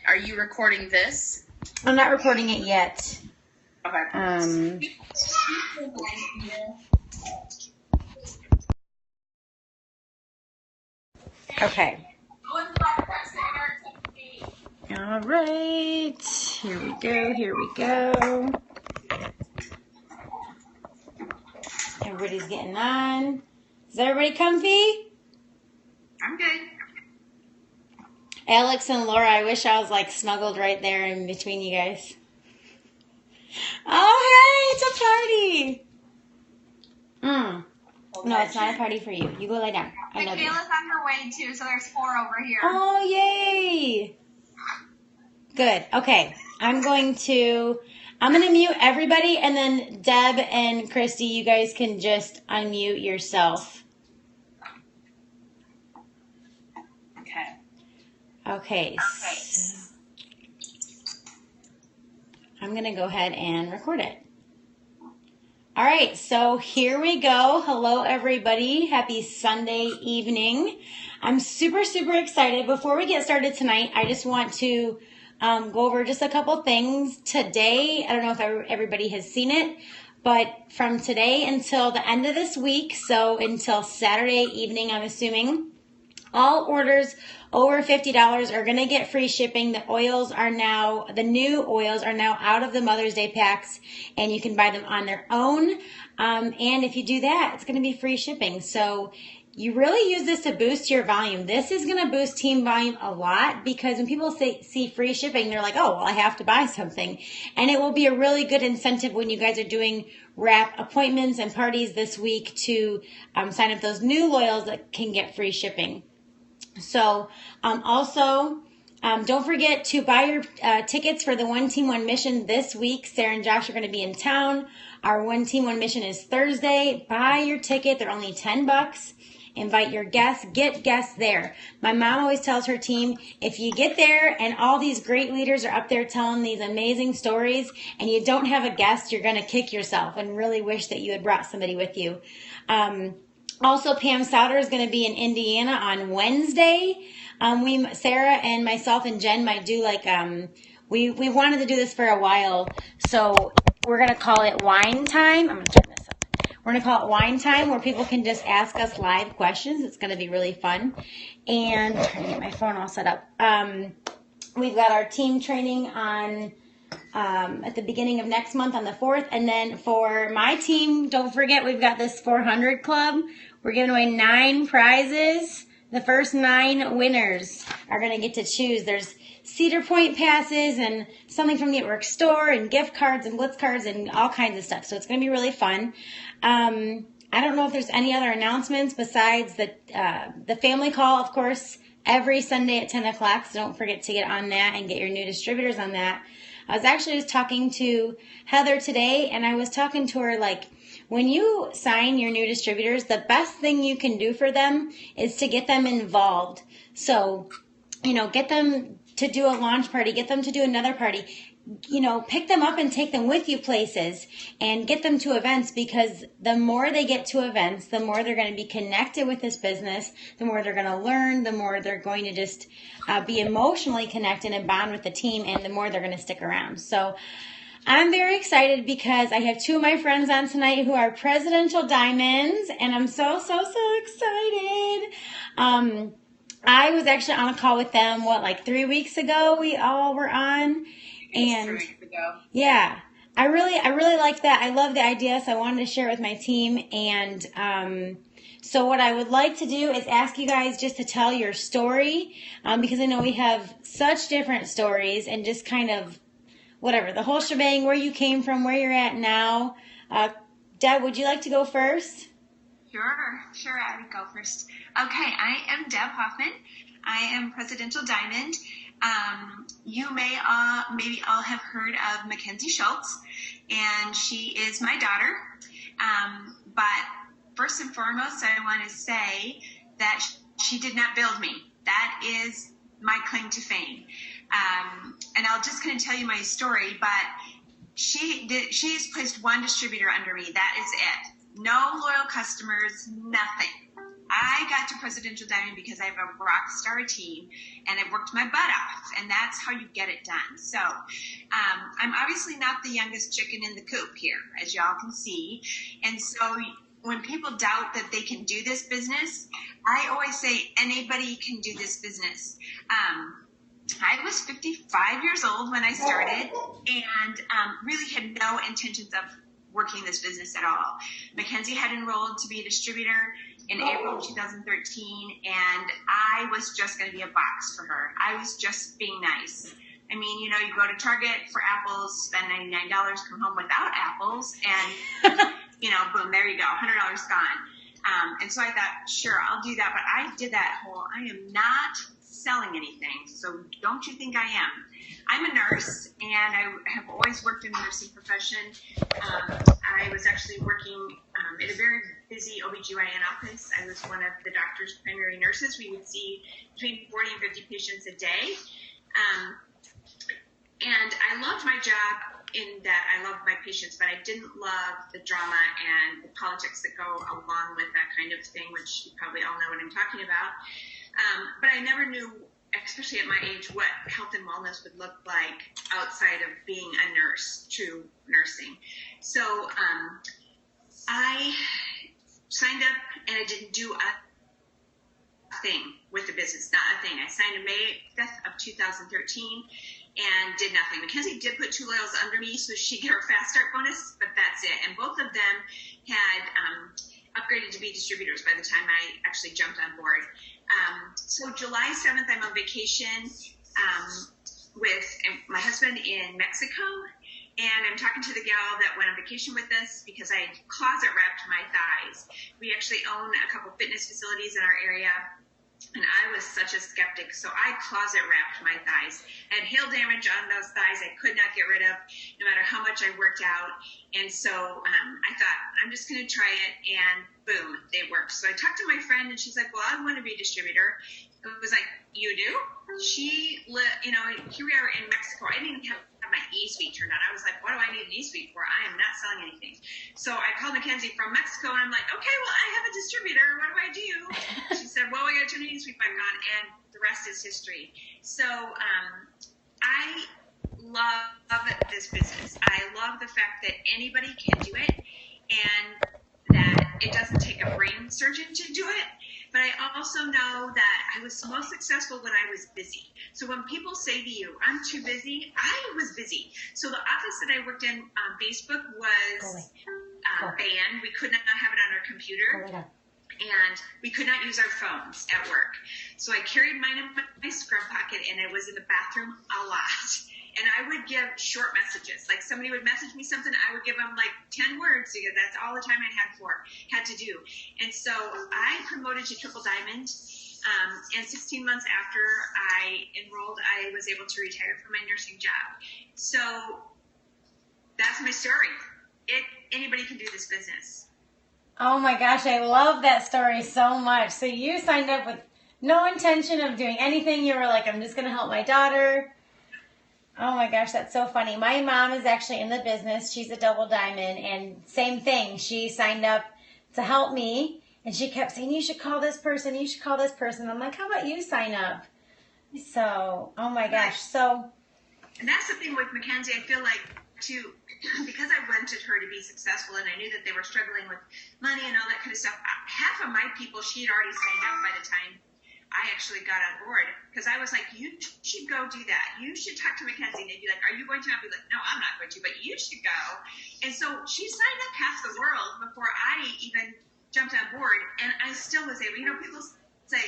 Are you recording this? I'm not recording it yet. Okay. Okay. All right. Here we go. Here we go. Everybody's getting on. Is everybody comfy? I'm good. Alex and Laura, I wish I was like snuggled right there in between you guys. Oh, hey, it's a party. No, it's not a party for you. You go lie down. I love you. Michaela's on her way too, so there's 4 over here. Oh, yay. Good. Okay. I'm going to mute everybody, and then Deb and Christy, you guys can just unmute yourself. Okay. So I'm going to go ahead and record it. All right, so here we go. Hello, everybody. Happy Sunday evening. I'm super, super excited. Before we get started tonight, I just want to go over just a couple things. Today, I don't know if everybody has seen it, but from today until the end of this week, so until Saturday evening, I'm assuming, all orders over $50 are going to get free shipping. The new oils are now out of the Mother's Day packs, and you can buy them on their own. And if you do that, it's going to be free shipping. So you really use this to boost your volume. This is going to boost team volume a lot, because when people see free shipping, they're like, oh, well, I have to buy something. And it will be a really good incentive when you guys are doing wrap appointments and parties this week to sign up those new loyals that can get free shipping. So also, don't forget to buy your tickets for the One Team One Mission this week. Sarah and Josh are going to be in town. Our One Team One Mission is Thursday. Buy your ticket. They're only $10. Invite your guests. Get guests there. My mom always tells her team, if you get there and all these great leaders are up there telling these amazing stories and you don't have a guest, you're going to kick yourself and really wish that you had brought somebody with you. Also, Pam Souter is going to be in Indiana on Wednesday. Sarah and myself and Jen might do we wanted to do this for a while, so we're going to call it Wine Time. I'm going to turn this up. We're going to call it Wine Time, where people can just ask us live questions. It's going to be really fun. And I'm trying to get my phone all set up. We've got our team training on at the beginning of next month on the 4th. And then for my team, don't forget, we've got this 400 club. We're giving away 9 prizes. The first 9 winners are going to get to choose. There's Cedar Point passes and something from the Network store and gift cards and Blitz cards and all kinds of stuff. So it's going to be really fun. I don't know if there's any other announcements besides the family call, of course, every Sunday at 10 o'clock. So don't forget to get on that and get your new distributors on that. I was actually just talking to Heather today, and I was talking to her when you sign your new distributors, the best thing you can do for them is to get them involved. So, get them to do a launch party, get them to do another party, pick them up and take them with you places and get them to events, because the more they get to events, the more they're going to be connected with this business, the more they're going to learn, the more they're going to just be emotionally connected and bond with the team, and the more they're going to stick around. So I'm very excited because I have 2 of my friends on tonight who are Presidential Diamonds, and I'm so, so, so excited. I was actually on a call with them, 3 weeks ago we all were on. And 3 weeks ago. Yeah, I really like that. I love the idea, so I wanted to share it with my team. And so what I would like to do is ask you guys just to tell your story, because I know we have such different stories, and just kind of whatever, the whole shebang, where you came from, where you're at now. Deb, would you like to go first? Sure, I would go first. Okay, I am Deb Hoffman. I am Presidential Diamond. You may maybe all have heard of Mackenzie Schultz, and she is my daughter. But first and foremost, I want to say that she did not build me. That is my claim to fame. And I'll just kind of tell you my story, but she's placed 1 distributor under me. That is it. No loyal customers, nothing. I got to Presidential Diamond because I have a rock star team and I worked my butt off, and that's how you get it done. So I'm obviously not the youngest chicken in the coop here, as y'all can see. And so when people doubt that they can do this business, I always say anybody can do this business. I was 55 years old when I started and really had no intentions of working this business at all. Mackenzie had enrolled to be a distributor in April of 2013, and I was just going to be a box for her. I was just being nice. I mean, you go to Target for apples, spend $99, come home without apples, and, boom, there you go, $100 gone. And so I thought, sure, I'll do that. But I did that whole, I am not selling anything, so don't you think I am. I'm a nurse, and I have always worked in the nursing profession. I was actually working in a very busy OBGYN office. I was one of the doctor's primary nurses. We would see between 40 and 50 patients a day. And I loved my job in that I loved my patients, but I didn't love the drama and the politics that go along with that kind of thing, which you probably all know what I'm talking about. But I never knew, especially at my age, what health and wellness would look like outside of being a nurse, true nursing. So I signed up, and I didn't do a thing with the business, not a thing. I signed in May 5th of 2013 and did nothing. Mackenzie did put 2 loyals under me so she got her fast start bonus, but that's it. And both of them had upgraded to be distributors by the time I actually jumped on board. So July 7th, I'm on vacation with my husband in Mexico, and I'm talking to the gal that went on vacation with us because I closet wrapped my thighs. We actually own a couple fitness facilities in our area, and I was such a skeptic, so I closet wrapped my thighs. I had hail damage on those thighs I could not get rid of, no matter how much I worked out. And so I thought, I'm just going to try it, and boom, they worked. So I talked to my friend, and she's like, well, I want to be a distributor. I was like, you do? Here we are in Mexico. I didn't even have my e-suite turned on. I was like, what do I need an e-suite for? I am not selling anything. So I called Mackenzie from Mexico, and I'm like, okay, well, I have a distributor. What do I do? She said, well, we got to turn the e-suite back on, and the rest is history. So I love this business. I love the fact that anybody can do it, and that it doesn't take a brain surgeon to do it. But I also know that I was most successful when I was busy. So when people say to you, I'm too busy, I was busy. So the office that I worked in, Facebook was banned. We could not have it on our computer. And we could not use our phones at work. So I carried mine in my scrub pocket, and it was in the bathroom a lot. And I would give short messages. Like somebody would message me something, I would give them like 10 words because that's all the time I had to do. And so I promoted to Triple Diamond. And 16 months after I enrolled, I was able to retire from my nursing job. So that's my story. Anybody can do this business. Oh my gosh, I love that story so much. So you signed up with no intention of doing anything. You were like, I'm just going to help my daughter. Oh my gosh, that's so funny. My mom is actually in the business. She's a double diamond, and same thing. She signed up to help me, and she kept saying, you should call this person. You should call this person. I'm like, how about you sign up? So, oh my gosh. So, and that's the thing with Mackenzie. I feel like because I wanted her to be successful, and I knew that they were struggling with money and all that kind of stuff. Half of my people, she had already signed up by the time I actually got on board, because I was like, you should go do that. You should talk to Mackenzie. And they'd be like, are you going to? I'd be like, no, I'm not going to, but you should go. And so she signed up half the world before I even jumped on board. And I still was able, people say,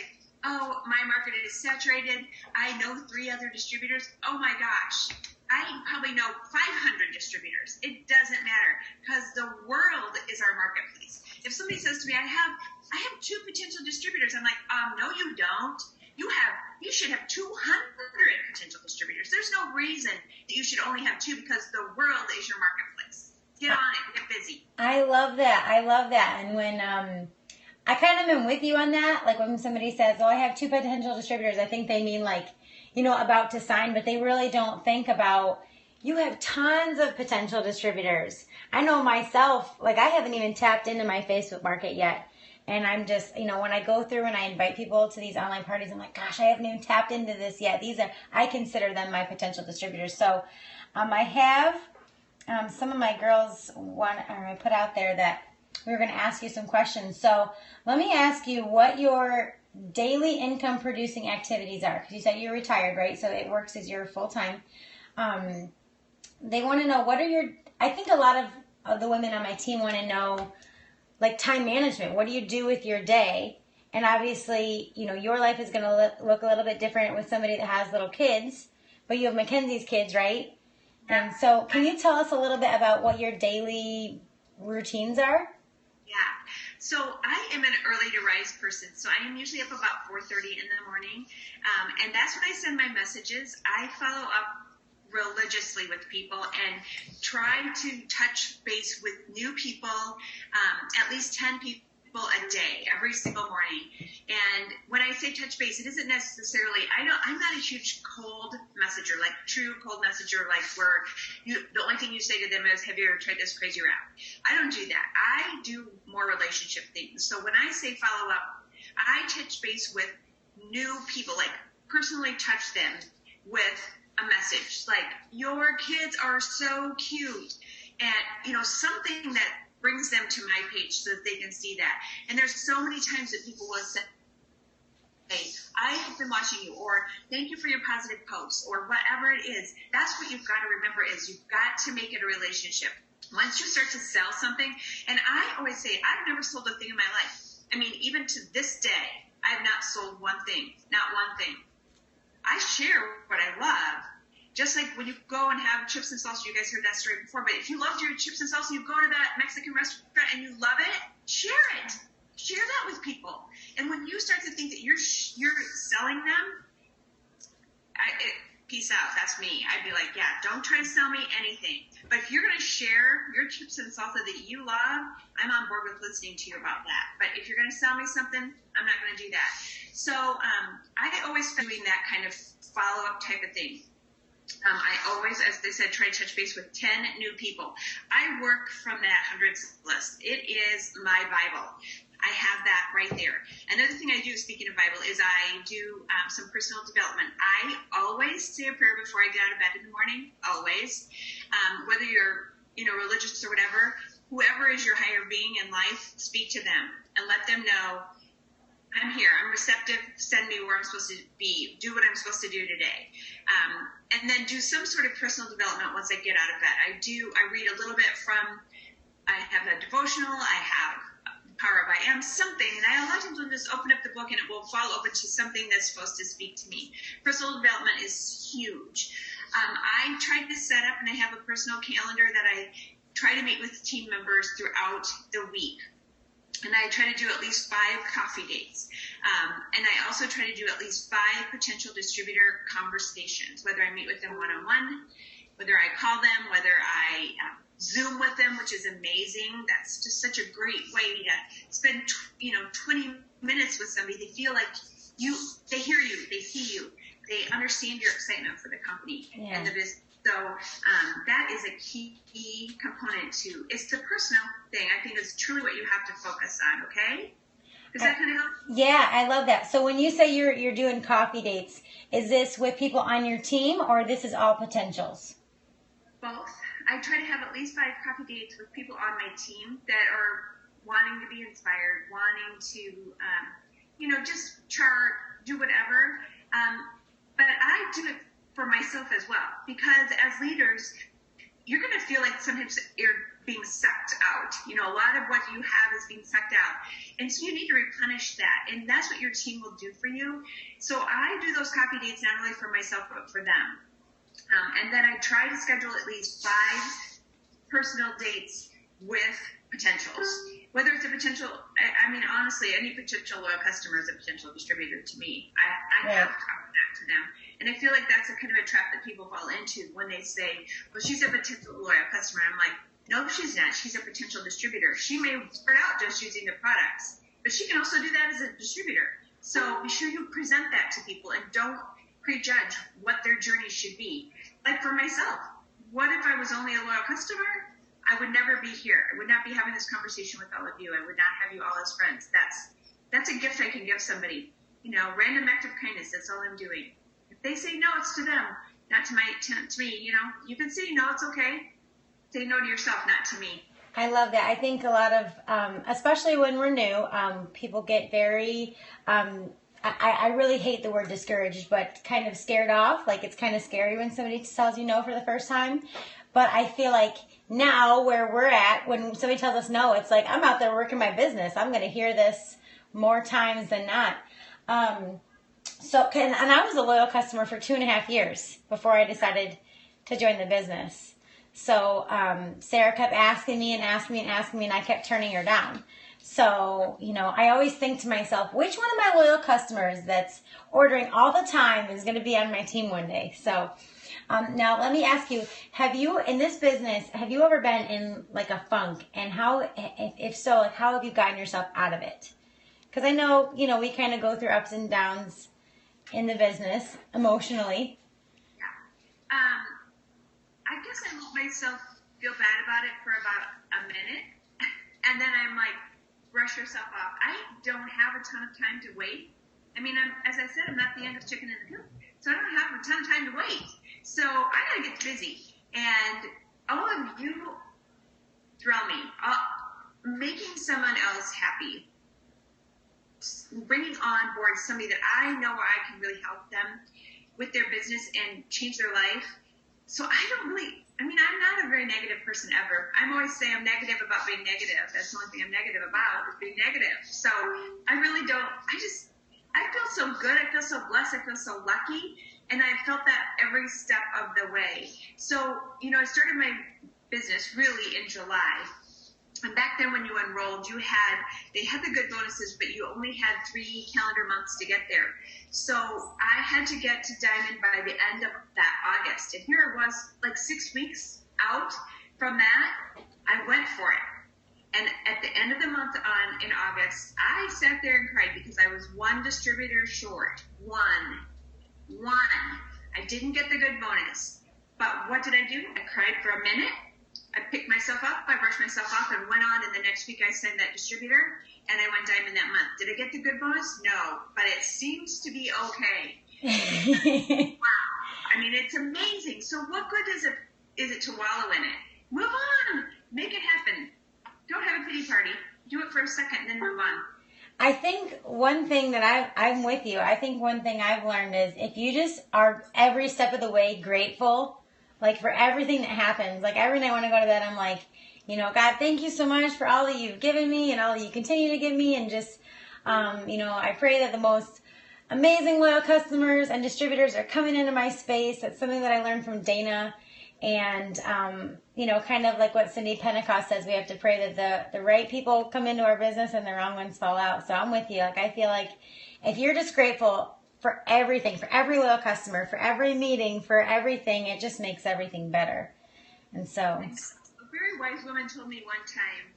oh, my market is saturated. I know 3 other distributors. Oh my gosh. I probably know 500 distributors. It doesn't matter, because the world is our marketplace. If somebody says to me, I have 2 potential distributors, I'm like, no, you don't. You should have 200 potential distributors. There's no reason that you should only have 2, because the world is your marketplace. Get on it. Get busy. I love that. And when I kind of am with you on that, like when somebody says, oh, I have 2 potential distributors, I think they mean like, about to sign, but they really don't think about, you have tons of potential distributors. I know myself, like I haven't even tapped into my Facebook market yet. And I'm just, when I go through and I invite people to these online parties, I'm like, gosh, I haven't even tapped into this yet. I consider them my potential distributors. So I have some of my girls I put out there that we were going to ask you some questions. So let me ask you what your daily income producing activities are. Because you said you're retired, right? So it works as your full time. They want to know I think a lot of the women on my team want to know, like, time management. What do you do with your day? And obviously, your life is going to look a little bit different with somebody that has little kids, but you have Mackenzie's kids, right? Yeah. And so can you tell us a little bit about what your daily routines are? Yeah. So I am an early to rise person. So I am usually up about 4:30 in the morning. And that's when I send my messages. I follow up religiously with people and try to touch base with new people, at least 10 people a day, every single morning. And when I say touch base, it isn't necessarily, I'm not a huge cold messenger, like true cold messenger, like where the only thing you say to them is, have you ever tried this crazy wrap? I don't do that. I do more relationship things. So when I say follow up, I touch base with new people, like personally touch them with a message like, your kids are so cute, and something that brings them to my page so that they can see that. And there's so many times that people will say, hey, I have been watching you, or thank you for your positive posts, or whatever it is. That's what you've got to remember, is you've got to make it a relationship. Once you start to sell something, and I always say, I've never sold a thing in my life. I mean, even to this day, I have not sold one thing, not one thing. I share what I love. Just like when you go and have chips and salsa, you guys heard that story before, but if you loved your chips and salsa, you go to that Mexican restaurant and you love it, share it. Share that with people. And when you start to think that you're selling them, peace out. That's me. I'd be like, yeah, don't try to sell me anything. But if you're going to share your chips and salsa that you love, I'm on board with listening to you about that. But if you're going to sell me something, I'm not going to do that. So I always doing that kind of follow-up type of thing. I always, as they said, try to touch base with 10 new people. I work from that hundreds list. It is my Bible. I have that right there. Another thing I do, speaking of Bible, is I do some personal development. I always say a prayer before I get out of bed in the morning, always. Whether you're religious or whatever, whoever is your higher being in life, speak to them and let them know, I'm here, I'm receptive, send me where I'm supposed to be, do what I'm supposed to do today. And then do some sort of personal development once I get out of bed. I read a little bit I have a devotional, I have Power of I Am, something, and I a lot of times will just open up the book and it will fall open to something that's supposed to speak to me. Personal development is huge. I tried to set up, and I have a personal calendar that I try to meet with team members throughout the week. And I try to do at least 5 coffee dates. And I also try to do at least 5 potential distributor conversations, whether I meet with them one-on-one, whether I call them, whether I Zoom with them, which is amazing. That's just such a great way to spend, 20 minutes with somebody. They feel like they hear you, they see you, they understand your excitement for the company and the business. So that is a key component to, it's the personal thing. I think it's truly what you have to focus on, okay? Does that kind of help? Yeah, I love that. So when you say you're doing coffee dates, is this with people on your team, or this is all potentials? Both. I try to have at least 5 coffee dates with people on my team that are wanting to be inspired, wanting to, just chart, do whatever. But I do it for myself as well, because as leaders, you're going to feel like sometimes you're being sucked out. A lot of what you have is being sucked out. And so you need to replenish that. And that's what your team will do for you. So I do those coffee dates not only for myself, but for them. And then I try to schedule at least 5 personal dates with potentials. Whether it's a potential, honestly, any potential loyal customer is a potential distributor to me. I have to talk back to them. And I feel like that's a kind of a trap that people fall into when they say, well, she's a potential loyal customer. I'm like, no, she's not. She's a potential distributor. She may start out just using the products, but she can also do that as a distributor. So be sure you present that to people and don't prejudge what their journey should be. Like for myself, what if I was only a loyal customer? I would never be here. I would not be having this conversation with all of you. I would not have you all as friends. That's a gift I can give somebody. You know, random act of kindness. That's all I'm doing. If they say no, it's to them, not to me. You know, you can say no, it's okay. Say no to yourself, not to me. I love that. I think a lot of, especially when we're new, people get very, I really hate the word discouraged, but kind of scared off. Like, it's kind of scary when somebody tells you no for the first time. But I feel like now where we're at, when somebody tells us no, it's like, I'm out there working my business. I'm going to hear this more times than not. And I was a loyal customer for 2.5 years before I decided to join the business. So Sarah kept asking me, and I kept turning her down. So, you know, I always think to myself, which one of my loyal customers that's ordering all the time is going to be on my team one day? So now let me ask you, in this business, have you ever been in like a funk? And how, if so, like how have you gotten yourself out of it? Because I know, you know, we kind of go through ups and downs in the business emotionally. Yeah. I guess I let myself feel bad about it for about a minute. And then I'm like, brush yourself off. I don't have a ton of time to wait. I mean, as I said, I'm not the youngest chicken in the coop. So I don't have a ton of time to wait. So I got to get busy. And all of you thrill me. Making someone else happy. Bringing on board somebody that I know where I can really help them with their business and change their life. So I'm not a very negative person ever. I'm always saying I'm negative about being negative. That's the only thing I'm negative about is being negative. So I really don't, I feel so good. I feel so blessed. I feel so lucky. And I felt that every step of the way. So, you know, I started my business really in July. And back then when you enrolled, they had the good bonuses, but you only had 3 calendar months to get there. So I had to get to Diamond by the end of that August. And here it was like 6 weeks out from that, I went for it. And at the end of the month in August, I sat there and cried because I was one distributor short. One. I didn't get the good bonus. But what did I do? I cried for a minute. I picked myself up, I brushed myself off, and went on, and the next week I signed that distributor, and I went Diamond that month. Did I get the good bonus? No, but it seems to be okay. Wow. I mean, it's amazing. So what good is it to wallow in it? Move on. Make it happen. Don't have a pity party. Do it for a second, and then move on. I think one thing that I'm with you. I think one thing I've learned is if you just are every step of the way grateful, like for everything that happens, like every night when I go to bed, I'm like, you know, God, thank you so much for all that you've given me and all that you continue to give me. And just, you know, I pray that the most amazing loyal customers and distributors are coming into my space. That's something that I learned from Dana. And, you know, kind of like what Cindy Pentecost says, we have to pray that the right people come into our business and the wrong ones fall out. So I'm with you. Like, I feel like if you're just grateful for everything, for every loyal customer, for every meeting, for everything, it just makes everything better. And so a very wise woman told me one time,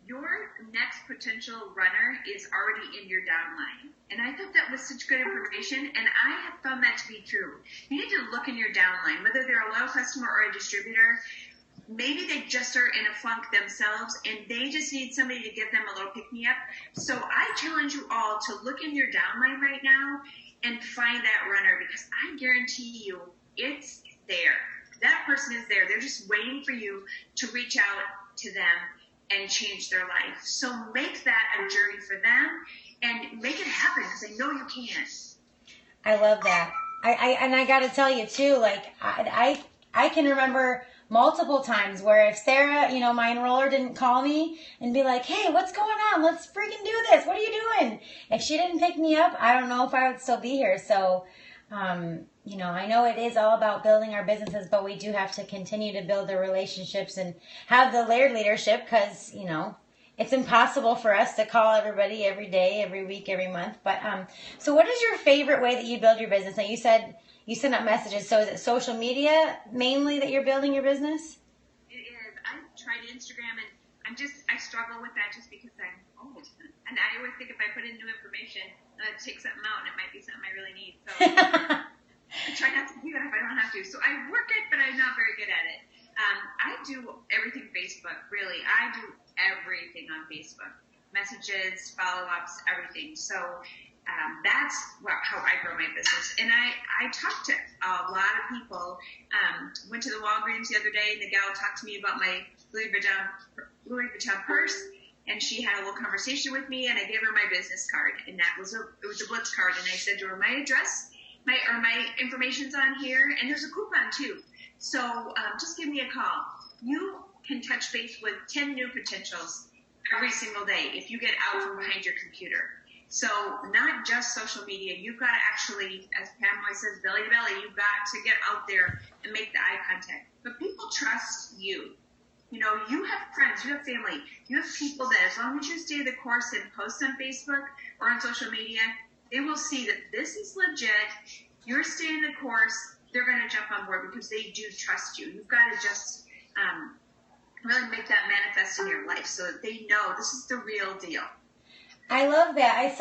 your next potential runner is already in your downline. And I thought that was such good information, and I have found that to be true. You need to look in your downline, whether they're a loyal customer or a distributor. Maybe they just are in a funk themselves, and they just need somebody to give them a little pick-me-up. So I challenge you all to look in your downline right now and find that runner, because I guarantee you it's there. That person is there. They're just waiting for you to reach out to them and change their life. So make that a journey for them and make it happen, because I know you can. I love that. I got to tell you too, like I can remember multiple times where if Sarah, you know, my enroller didn't call me and be like, hey, what's going on? Let's freaking do this. What are you doing? If she didn't pick me up, I don't know if I would still be here. So, you know, I know it is all about building our businesses, but we do have to continue to build the relationships and have the layered leadership, because, you know, it's impossible for us to call everybody every day, every week, every month. But so what is your favorite way that you build your business? Now, you said you send out messages. So is it social media mainly that you're building your business? It is. I tried Instagram, and I struggle with that just because I'm old. And I always think if I put in new information, I'd take something out, and it might be something I really need. So I try not to do that if I don't have to. So I work it, but I'm not very good at it. I do everything Facebook, really. I do everything on Facebook. Messages, follow-ups, everything. So that's how I grow my business. And I talk to a lot of people. Went to the Walgreens the other day, and the gal talked to me about my Louis Vuitton purse. And she had a little conversation with me, and I gave her my business card, and it was a Blitz card. And I said to her, my address, my information's on here, and there's a coupon too. So just give me a call. You can touch base with 10 new potentials every single day if you get out from behind your computer. So not just social media. You've got to actually, as Pam always says, belly to belly, you've got to get out there and make the eye contact. But people trust you. You know, you have friends, you have family, you have people that as long as you stay the course and post on Facebook or on social media, they will see that this is legit, you're staying the course, they're going to jump on board because they do trust you. You've got to just really make that manifest in your life so that they know this is the real deal. I love that.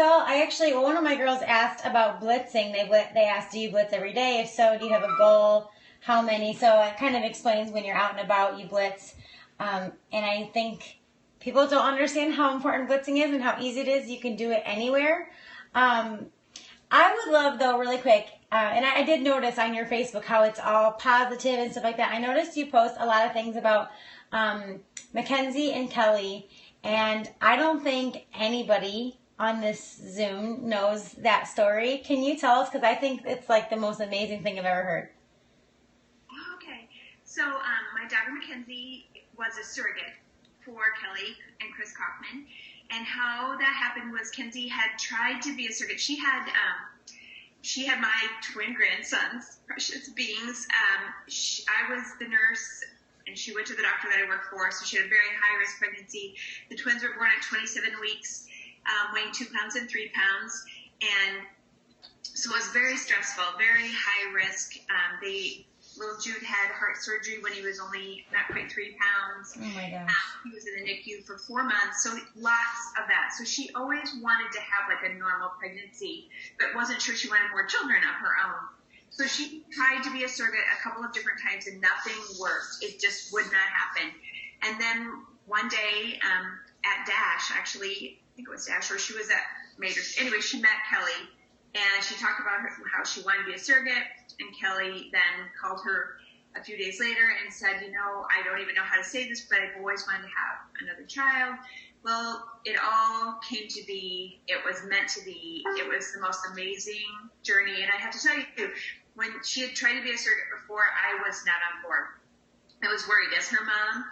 One of my girls asked about blitzing. They asked, do you blitz every day? If so, do you have a goal? How many? So it kind of explains when you're out and about, you blitz. And I think people don't understand how important blitzing is and how easy it is. You can do it anywhere. I would love, though, really quick, and I did notice on your Facebook how it's all positive and stuff like that. I noticed you post a lot of things about Mackenzie and Kelly, and I don't think anybody on this Zoom knows that story. Can you tell us? Because I think it's like the most amazing thing I've ever heard. Okay. So my daughter Mackenzie was a surrogate for Kelly and Chris Kaufman. And how that happened was Kenzie had tried to be a surrogate. She had my twin grandsons, precious beings. I was the nurse, and she went to the doctor that I worked for, so she had a very high-risk pregnancy. The twins were born at 27 weeks, weighing 2 pounds and 3 pounds, and so it was very stressful, very high risk. Little Jude had heart surgery when he was only not quite 3 pounds. Oh my gosh. He was in the NICU for 4 months, so lots of that. So she always wanted to have like a normal pregnancy, but wasn't sure she wanted more children of her own. So she tried to be a surrogate a couple of different times, and nothing worked. It just would not happen. And then one day at Dash, actually, I think it was Dash, or she was at Mater's. Anyway, she met Kelly, and she talked about how she wanted to be a surrogate. And Kelly then called her a few days later and said, you know, I don't even know how to say this, but I've always wanted to have another child. Well, it all came to be. It was meant to be. It was the most amazing journey. And I have to tell you, when she had tried to be a surrogate before, I was not on board. I was worried as her mom,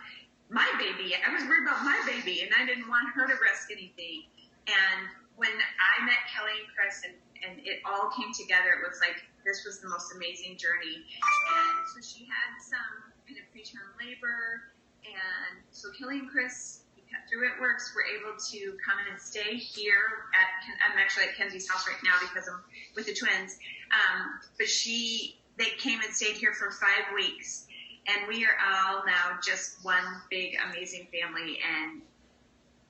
my baby. I was worried about my baby, and I didn't want her to risk anything. And when I met Kelly and Chris, and it all came together, it was like, this was the most amazing journey. And so she had some kind of preterm labor. And so Kelly and Chris, through It Works, were able to come in and stay here I'm actually at Kenzie's house right now because I'm with the twins. But they came and stayed here for 5 weeks. And we are all now just one big, amazing family. And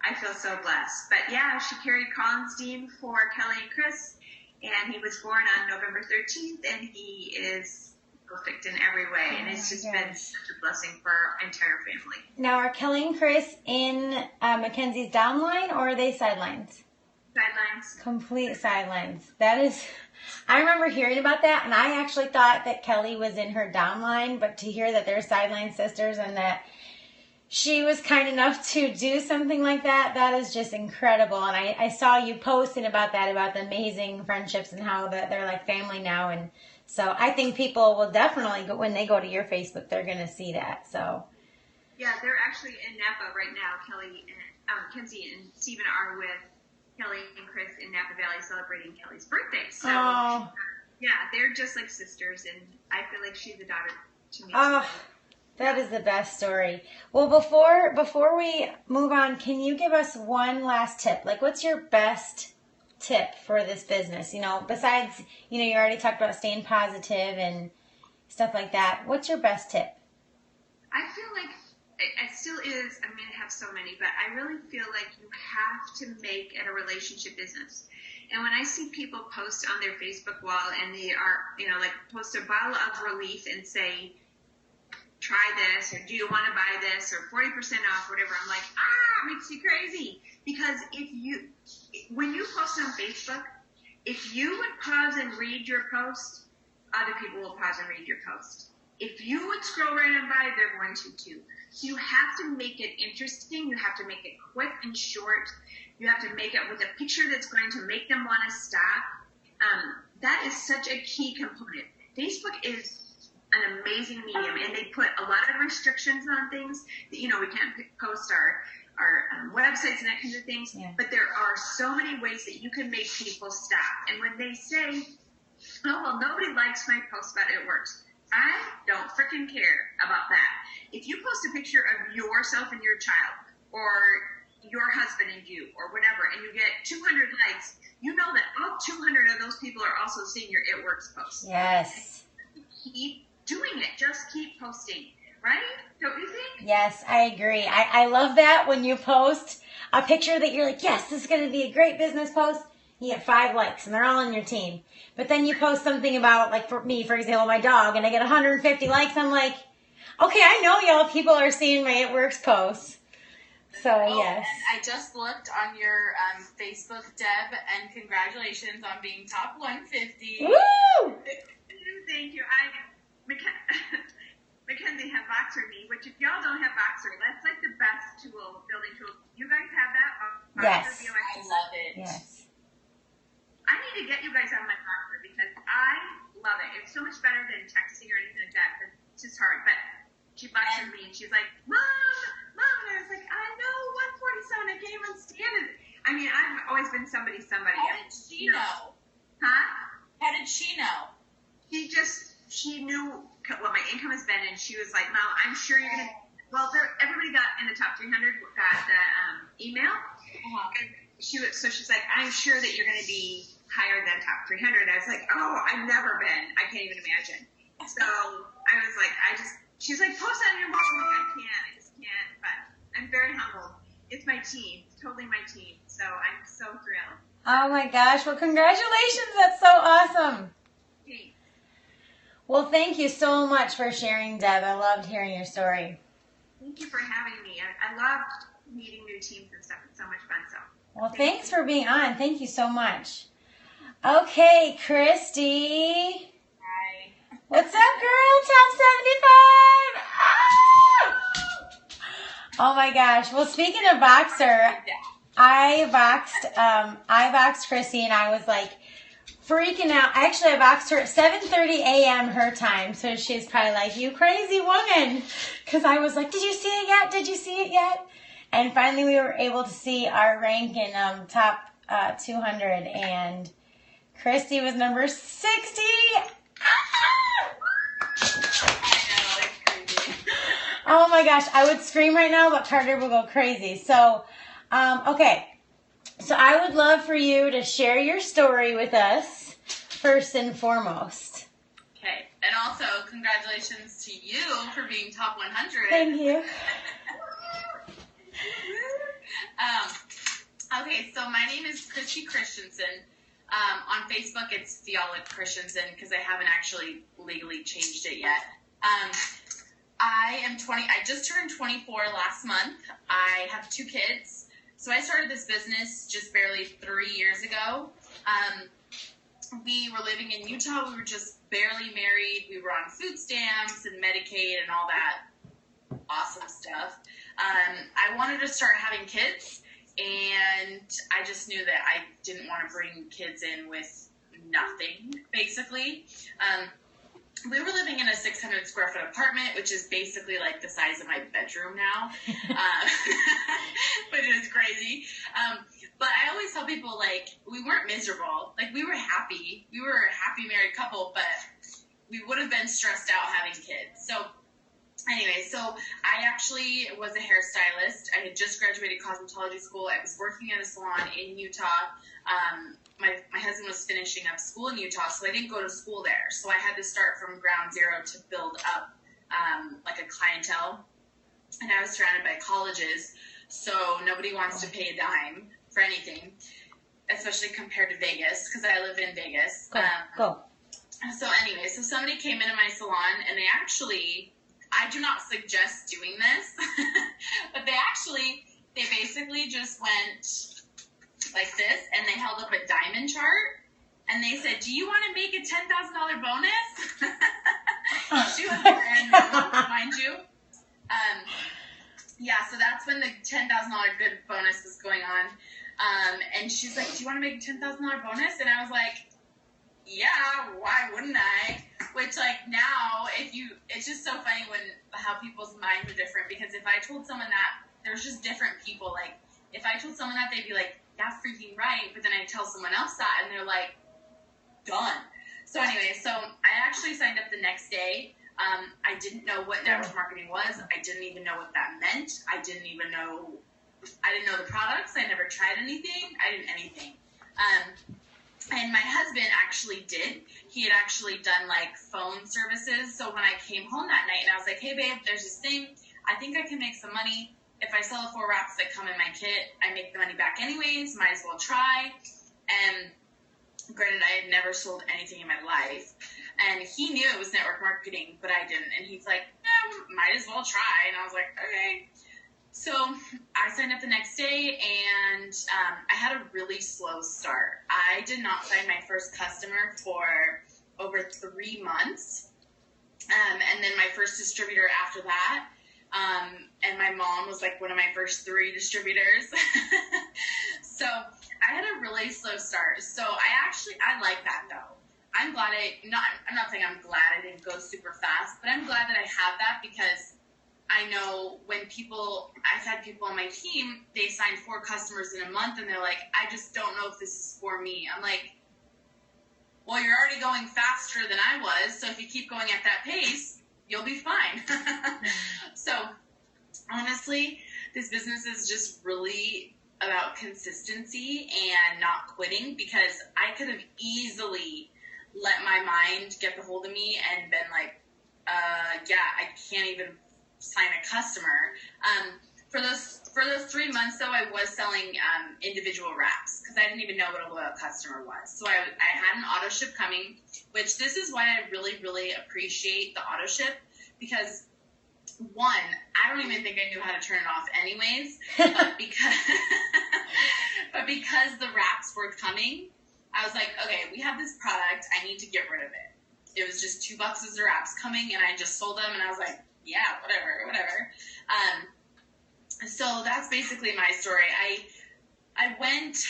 I feel so blessed. But yeah, she carried Collin's for Kelly and Chris. And he was born on November 13th, and he is perfect in every way. And it's just been such a blessing for our entire family. Now, are Kelly and Chris in Mackenzie's downline, or are they sidelines? Sidelines. Complete sidelines. That is, I remember hearing about that, and I actually thought that Kelly was in her downline, but to hear that they're sideline sisters and that she was kind enough to do something like that, that is just incredible. And I saw you posting about that, about the amazing friendships and how they're like family now. And so I think people will definitely, when they go to your Facebook, they're going to see that. So yeah, they're actually in Napa right now. Kelly and Kenzie and Stephen are with Kelly and Chris in Napa Valley celebrating Kelly's birthday. So yeah, they're just like sisters, and I feel like she's a daughter to me. Oh. That is the best story. Well, before we move on, can you give us one last tip? Like, what's your best tip for this business? You know, besides, you already talked about staying positive and stuff like that. What's your best tip? I feel like it still is. I mean, I have so many, but I really feel like you have to make it a relationship business. And when I see people post on their Facebook wall and they are, like, post a bottle of relief and say, try this, or do you want to buy this, or 40% off, whatever. I'm like, it makes you crazy. Because when you post on Facebook, if you would pause and read your post, other people will pause and read your post. If you would scroll right on by, they're going to too. So you have to make it interesting. You have to make it quick and short. You have to make it with a picture that's going to make them want to stop. That is such a key component. Facebook is an amazing medium, and they put a lot of restrictions on things that, we can't post our websites and that kind of things. Yeah. But there are so many ways that you can make people stop. And when they say, oh, well, nobody likes my post about It Works, I don't freaking care about that. If you post a picture of yourself and your child, or your husband and you, or whatever, and you get 200 likes, you know that all 200 of those people are also seeing your It Works post. Yes. Keep doing it. Just keep posting. Right? Don't you think? Yes, I agree. I love that when you post a picture that you're like, yes, this is going to be a great business post. You get 5 likes, and they're all on your team. But then you post something about, like for me, for example, my dog, and I get 150 likes. I'm like, okay, I know y'all people are seeing my It Works posts. So, yes. And I just looked on your Facebook, Deb, and congratulations on being top 150. Woo! Thank you. Mackenzie has Voxer Me, which if y'all don't have Voxer, that's like the best building tool. You guys have that? Yes. I love it. Yes. I need to get you guys on my Voxer because I love it. It's so much better than texting or anything like that because it's just hard. But she Voxered me and she's like, Mom. And I was like, I know, 147. I can't even stand it. I mean, I've always been somebody. How did she know? Huh? How did she know? She knew what my income has been, and she was like, Mom, I'm sure you're going to, everybody got in the top 300, got the email, and so she's like, I'm sure that you're going to be higher than top 300. I was like, oh, I've never been. I can't even imagine. So I was like, she's like, post on your wall. I'm like, I just can't, but I'm very humbled. It's my team, it's totally my team, so I'm so thrilled. Oh my gosh, well, congratulations. That's so awesome. Thanks. Well, thank you so much for sharing, Deb. I loved hearing your story. Thank you for having me. I loved meeting new teams and stuff. It's so much fun. So. Well, thanks for being on. Thank you so much. Okay, Christy. Hi. What's up, girl? Top 75. Ah! Oh my gosh. Well, speaking of Voxer, I boxed Christy, and I was like freaking out. Actually, I boxed her at 7:30 a.m. her time, so she's probably like, you crazy woman, because I was like, did you see it yet? Did you see it yet? And finally, we were able to see our rank in top 200, and Christy was number 60. Oh my gosh, I would scream right now, but Carter will go crazy. So, okay. So I would love for you to share your story with us, first and foremost. Okay, and also congratulations to you for being top 100. Thank you. Okay, so my name is Christy Christensen. On Facebook, it's Fiala Christensen because I haven't actually legally changed it yet. I am 20. I just turned 24 last month. I have 2 kids. So I started this business just barely 3 years ago. We were living in Utah. We were just barely married. We were on food stamps and Medicaid and all that awesome stuff. I wanted to start having kids, and I just knew that I didn't want to bring kids in with nothing, basically. We were living in a 600 square foot apartment, which is basically like the size of my bedroom now, but it was crazy. But I always tell people, like, we weren't miserable. Like, we were happy. We were a happy married couple, but we would have been stressed out having kids. So anyway, so I actually was a hairstylist. I had just graduated cosmetology school. I was working at a salon in Utah. My husband was finishing up school in Utah, so I didn't go to school there. So I had to start from ground zero to build up like a clientele. And I was surrounded by colleges, so nobody wants to pay a dime for anything, especially compared to Vegas, because I live in Vegas. Go. So anyway, so somebody came into my salon, and they actually I do not suggest doing this, but they basically just went like this, and they held up a diamond chart, and they said, "Do you want to make a $10,000 bonus?" She was brand new, mind you. Yeah, so that's when the $10,000 good bonus was going on. And she's like, "Do you want to make a $10,000 bonus?" And I was like, "Yeah, why wouldn't I?" Which, like, now, it's just so funny how people's minds are different, because if I told someone that, there's just different people. Like, if I told someone that, they'd be like, "Yeah, freaking right," but then I tell someone else that, and they're like, "Done." So anyway, so I actually signed up the next day. I didn't know what network marketing was. I didn't even know what that meant. I didn't know the products. I never tried anything. I didn't anything. And my husband actually did. He had actually done, like, phone services. So when I came home that night and I was like, "Hey, babe, there's this thing. I think I can make some money. If I sell the 4 wraps that come in my kit, I make the money back anyways. Might as well try." And granted, I had never sold anything in my life. And he knew it was network marketing, but I didn't. And he's like, "Might as well try." And I was like, "Okay." So I signed up the next day, and I had a really slow start. I did not find my first customer for over 3 months. And then my first distributor after that. And my mom was like one of my first 3 distributors. So I had a really slow start. So I like that, though. I'm not saying I'm glad I didn't go super fast, but I'm glad that I have that, because I know I've had people on my team, they signed 4 customers in a month, and they're like, "I just don't know if this is for me." I'm like, "Well, you're already going faster than I was, so if you keep going at that pace, you'll be fine." So honestly, this business is just really about consistency and not quitting, because I could have easily let my mind get the hold of me and been like, I can't even sign a customer. For those 3 months, though, I was selling individual wraps, because I didn't even know what a loyal customer was. So I had an auto ship coming, which this is why I really, really appreciate the auto ship, because one, I don't even think I knew how to turn it off anyways, but because the wraps were coming, I was like, "Okay, we have this product, I need to get rid of it." It was just 2 boxes of wraps coming, and I just sold them, and I was like, "Yeah, whatever." So that's basically my story. I went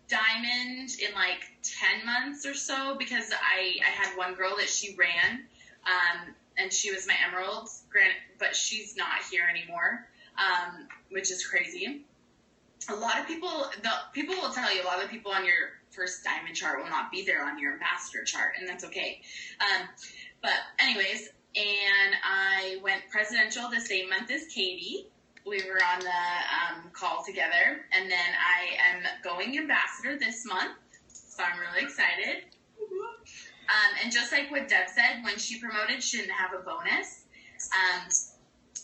diamond in like 10 months or so, because I had one girl that she ran, and she was my emerald, but she's not here anymore, which is crazy. A lot of people will tell you, a lot of people on your first diamond chart will not be there on your ambassador chart, and that's okay. But anyways, and I went presidential the same month as Katie. We were on the call together, and then I am going ambassador this month, so I'm really excited. And just like what Deb said, when she promoted, she didn't have a bonus.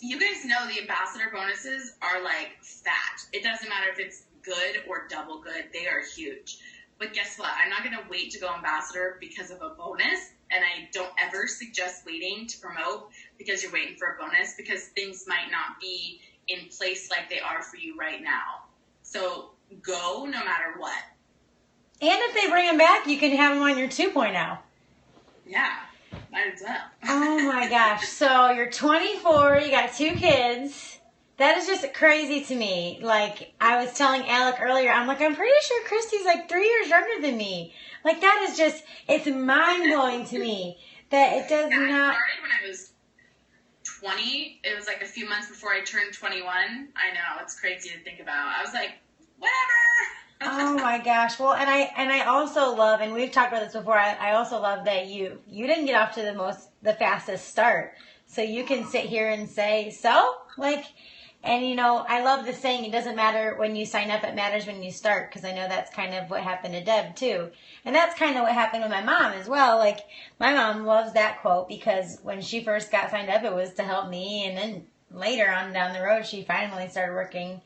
You guys know the ambassador bonuses are like fat. It doesn't matter if it's good or double good. They are huge. But guess what? I'm not going to wait to go ambassador because of a bonus. And I don't ever suggest waiting to promote because you're waiting for a bonus, because things might not be in place like they are for you right now. So go no matter what. And if they bring them back, you can have them on your 2.0. Yeah, might as well. Oh my gosh. So you're 24, you got 2 kids. That is just crazy to me. Like, I was telling Alec earlier, I'm like, I'm pretty sure Christy's like 3 years younger than me. Like, that is just, it's mind-blowing to me that it does not. I started when I was 20. It was like a few months before I turned 21. I know, it's crazy to think about. I was like, whatever. Oh my gosh. Well, and I also love, and we've talked about this before, I also love that you didn't get off to the fastest start. So you can sit here and say, and you know, I love the saying, it doesn't matter when you sign up, it matters when you start, because I know that's kind of what happened to Deb too. And that's kind of what happened with my mom as well. Like, my mom loves that quote, because when she first got signed up, it was to help me, and then later on down the road, she finally started working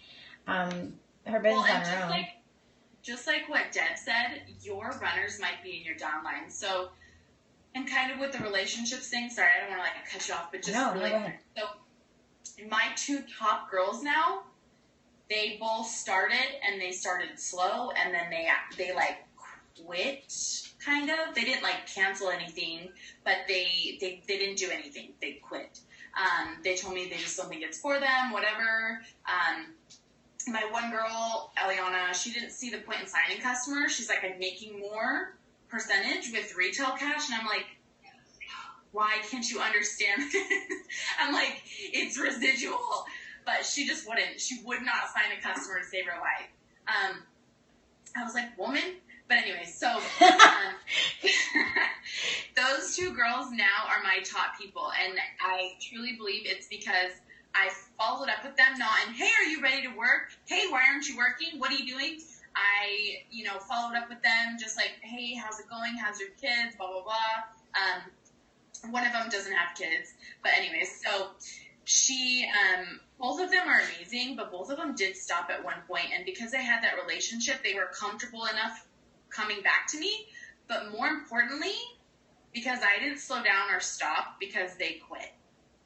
her business on her own. Just like what Deb said, your runners might be in your downline. So And kind of with the relationships thing, sorry, I don't want to like cut you off, but just No, really go ahead. quick. So my two top girls now, they both started and they started slow, and then they like quit kind of. They didn't like cancel anything, but they didn't do anything. They quit. They told me they just don't think it's for them, whatever. My one girl, Eliana, she didn't see the point in signing customers. She's like, I'm making more percentage with retail cash, and I'm like, why can't you understand? I'm like, it's residual. But she just wouldn't. She would not sign a customer to save her life. I was like, woman? But anyway, so those two girls now are my top people. And I truly believe it's because I followed up with them, not in, hey, are you ready to work? Hey, why aren't you working? What are you doing? I, followed up with them just like, hey, how's it going? How's your kids? Blah, blah, blah. One of them doesn't have kids. But anyways, so she, both of them are amazing, but both of them did stop at one point. And because they had that relationship, they were comfortable enough coming back to me. But more importantly, because I didn't slow down or stop because they quit.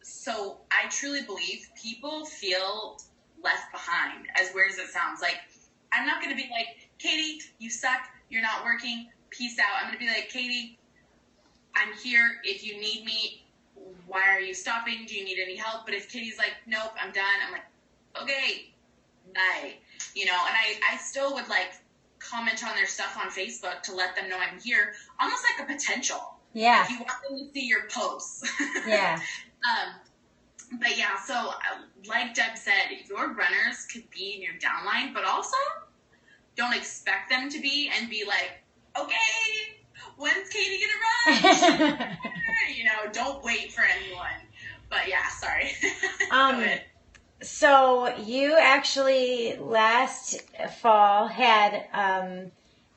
So I truly believe people feel left behind, as weird as it sounds. Like, I'm not going to be like, Katie, you suck. You're not working. Peace out. I'm going to be like, Katie, I'm here. If you need me, why are you stopping? Do you need any help? But if Katie's like, nope, I'm done. I'm like, okay, bye. And I still would like comment on their stuff on Facebook to let them know I'm here, almost like a potential. Yeah. If you want them to see your posts. Yeah. But yeah, so like Deb said, your runners could be in your downline, but also don't expect them to be and be like, okay, when's Katie gonna run? Don't wait for anyone. But yeah, sorry. Go ahead. So you actually last fall had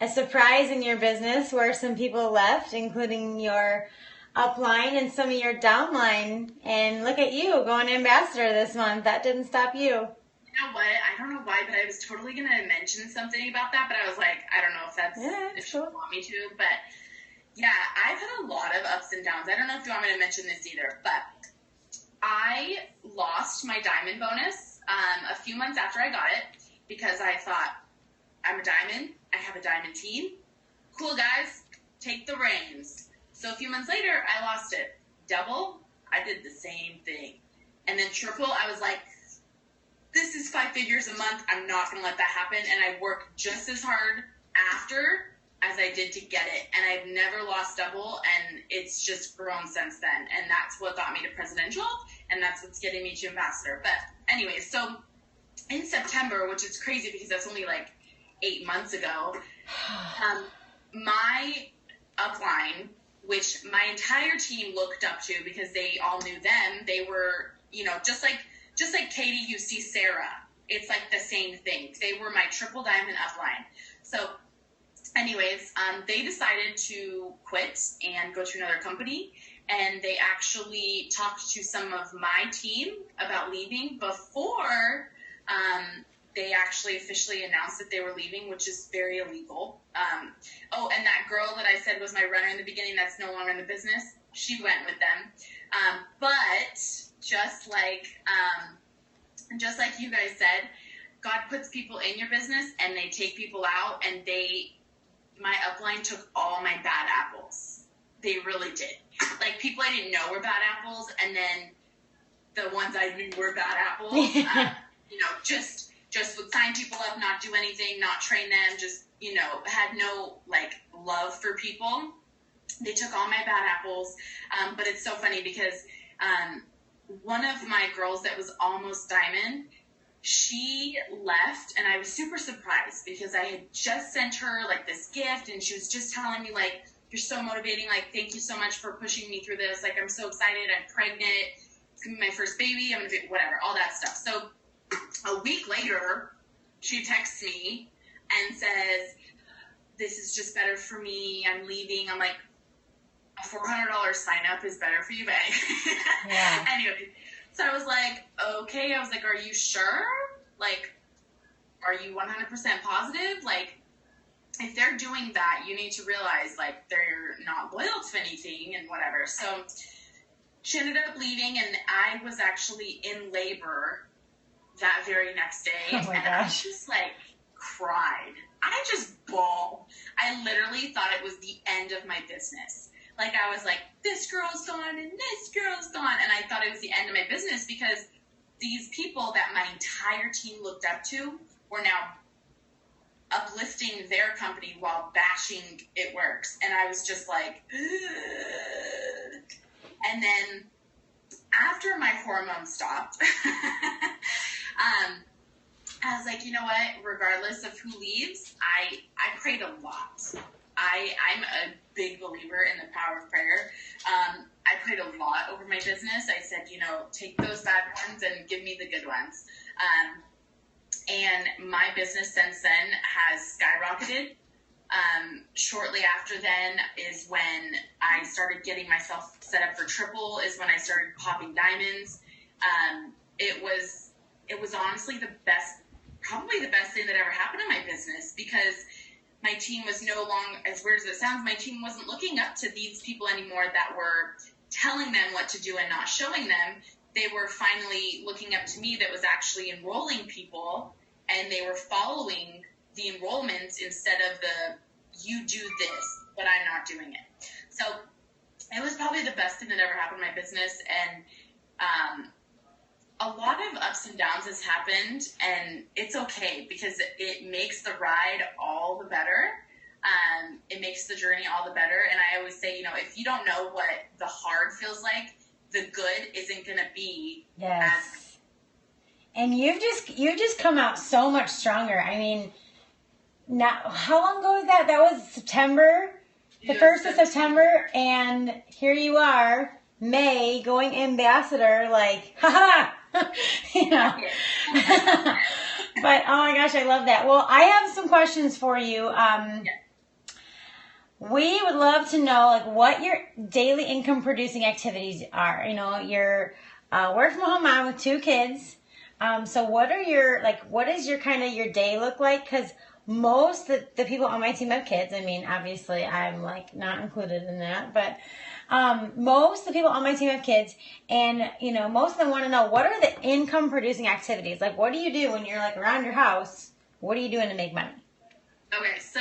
a surprise in your business where some people left, including your upline and some of your downline. And look at you going ambassador this month. That didn't stop you. You know what? I don't know why, but I was totally going to mention something about that, but I was like, I don't know if that's if you want me to. But yeah, I've had a lot of ups and downs. I don't know if you want me to mention this either, but I lost my diamond bonus a few months after I got it because I thought, I'm a diamond. I have a diamond team. Cool, guys. Take the reins. So a few months later, I lost it. Double, I did the same thing. And then triple, I was like, this is 5 figures a month. I'm not going to let that happen. And I worked just as hard after as I did to get it. And I've never lost double, and it's just grown since then. And that's what got me to presidential, and that's what's getting me to ambassador. But anyway, so in September, which is crazy because that's only like 8 months ago, my upline, which my entire team looked up to because they all knew them, they were, just like Katie, you see Sarah. It's like the same thing. They were my triple diamond upline. So anyways, they decided to quit and go to another company, and they actually talked to some of my team about leaving before they actually officially announced that they were leaving, which is very illegal. And that girl that I said was my runner in the beginning that's no longer in the business, she went with them. But just like you guys said, God puts people in your business and they take people out, and my upline took all my bad apples. They really did. Like, people I didn't know were bad apples, and then the ones I knew were bad apples, just would sign people up, not do anything, not train them, just, had no, love for people. They took all my bad apples. But it's so funny because one of my girls that was almost diamond, she left, and I was super surprised because I had just sent her this gift, and she was just telling me you're so motivating, thank you so much for pushing me through this, I'm so excited, I'm pregnant, it's gonna be my first baby, I'm gonna do whatever, all that stuff. So a week later, she texts me and says, this is just better for me, I'm leaving. I'm like, a $400 sign up is better for you, babe. Yeah. Anyway, so I was like, okay. I was like, are you sure? Are you 100% positive? if they're doing that, you need to realize, like, they're not loyal to anything and whatever. So she ended up leaving, and I was actually in labor that very next day. Oh my and gosh. I just, like, cried. I just bawled. I literally thought it was the end of my business. Like, I was like, this girl's gone and this girl's gone. And I thought it was the end of my business because these people that my entire team looked up to were now uplifting their company while bashing It Works. And I was just like, ugh. And then after my hormones stopped, I was like, you know what? Regardless of who leaves, I prayed a lot. I'm a big believer in the power of prayer. I prayed a lot over my business. I said, you know, take those bad ones and give me the good ones. And my business since then has skyrocketed. Shortly after then is when I started getting myself set up for triple, is when I started popping diamonds. It was honestly probably the best thing that ever happened in my business, because my team was no longer, as weird as it sounds, my team wasn't looking up to these people anymore that were telling them what to do and not showing them. They were finally looking up to me that was actually enrolling people, and they were following the enrollments instead of the, you do this, but I'm not doing it. So it was probably the best thing that ever happened in my business. And a lot of ups and downs has happened, and it's okay because it makes the ride all the better. It makes the journey all the better. And I always say, you know, if you don't know what the hard feels like, the good isn't going to be Yes. And you've just come out so much stronger. I mean, now, how long ago was that? That was September, the 1st of September, and here you are, May, going ambassador, like, haha, you know. But, oh my gosh, I love that. Well, I have some questions for you. We would love to know, like, what your daily income producing activities are. You know, you're work from home mom with 2 kids. So what is your kind of your day look like? Because most of the people on my team have kids. I mean, obviously I'm like not included in that, but most of the people on my team have kids, and you know, most of them want to know, what are the income producing activities? Like, what do you do when you're like around your house? What are you doing to make money? Okay, so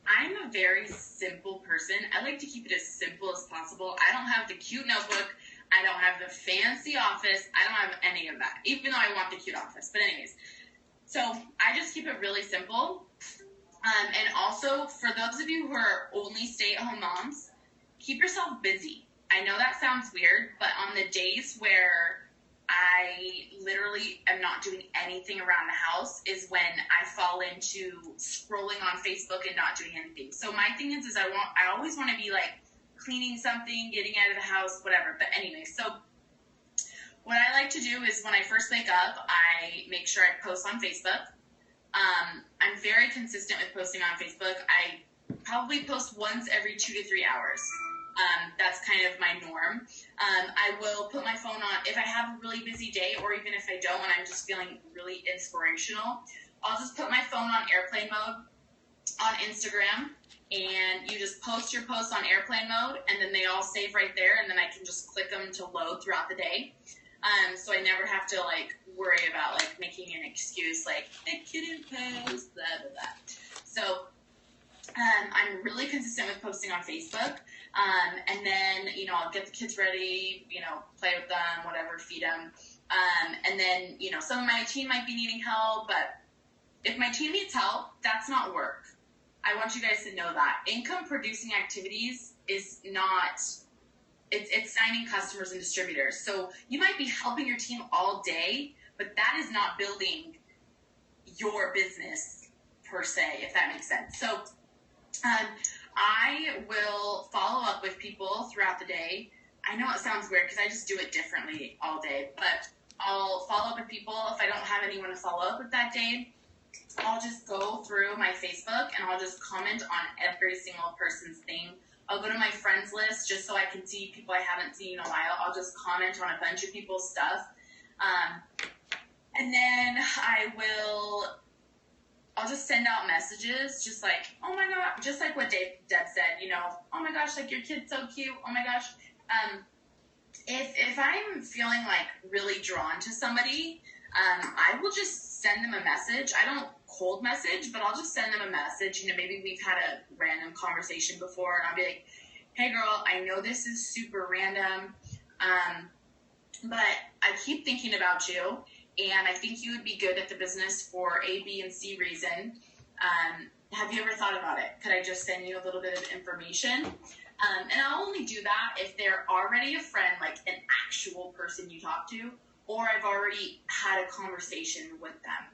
I'm a very simple person. I like to keep it as simple as possible. I don't have the cute notebook. I don't have the fancy office. I don't have any of that, even though I want the cute office. But anyways, so I just keep it really simple. And also, for those of you who are only stay-at-home moms, keep yourself busy. I know that sounds weird, but on the days where I literally am not doing anything around the house is when I fall into scrolling on Facebook and not doing anything. So my thing is I always want to be like cleaning something, getting out of the house, whatever. But anyway, so what I like to do is when I first wake up, I make sure I post on Facebook. I'm very consistent with posting on Facebook. I probably post once every 2 to 3 hours. That's kind of my norm. I will put my phone on if I have a really busy day, or even if I don't and I'm just feeling really inspirational, I'll just put my phone on airplane mode on Instagram, and you just post your posts on airplane mode, and then they all save right there, and then I can just click them to load throughout the day. So I never have to like worry about like making an excuse like I couldn't post, blah blah blah. So I'm really consistent with posting on Facebook. And then, you know, I'll get the kids ready, you know, play with them, whatever, feed them. And then, you know, some of my team might be needing help, but if my team needs help, that's not work. I want you guys to know that. Income producing activities is not, it's signing customers and distributors. So you might be helping your team all day, but that is not building your business per se, if that makes sense. So, I will follow up with people throughout the day. I know it sounds weird because I just do it differently all day, but I'll follow up with people. If I don't have anyone to follow up with that day, I'll just go through my Facebook and I'll just comment on every single person's thing. I'll go to my friends list just so I can see people I haven't seen in a while. I'll just comment on a bunch of people's stuff. And then I will I'll just send out messages, just like, oh my god, just like what Deb said, you know, oh my gosh, like your kid's so cute, oh my gosh. If I'm feeling like really drawn to somebody, I will just send them a message. I don't cold message, but I'll just send them a message. You know, maybe we've had a random conversation before, and I'll be like, hey girl, I know this is super random, but I keep thinking about you, and I think you would be good at the business for A, B, and C reason. Have you ever thought about it? Could I just send you a little bit of information? And I'll only do that if they're already a friend, like an actual person you talk to, or I've already had a conversation with them.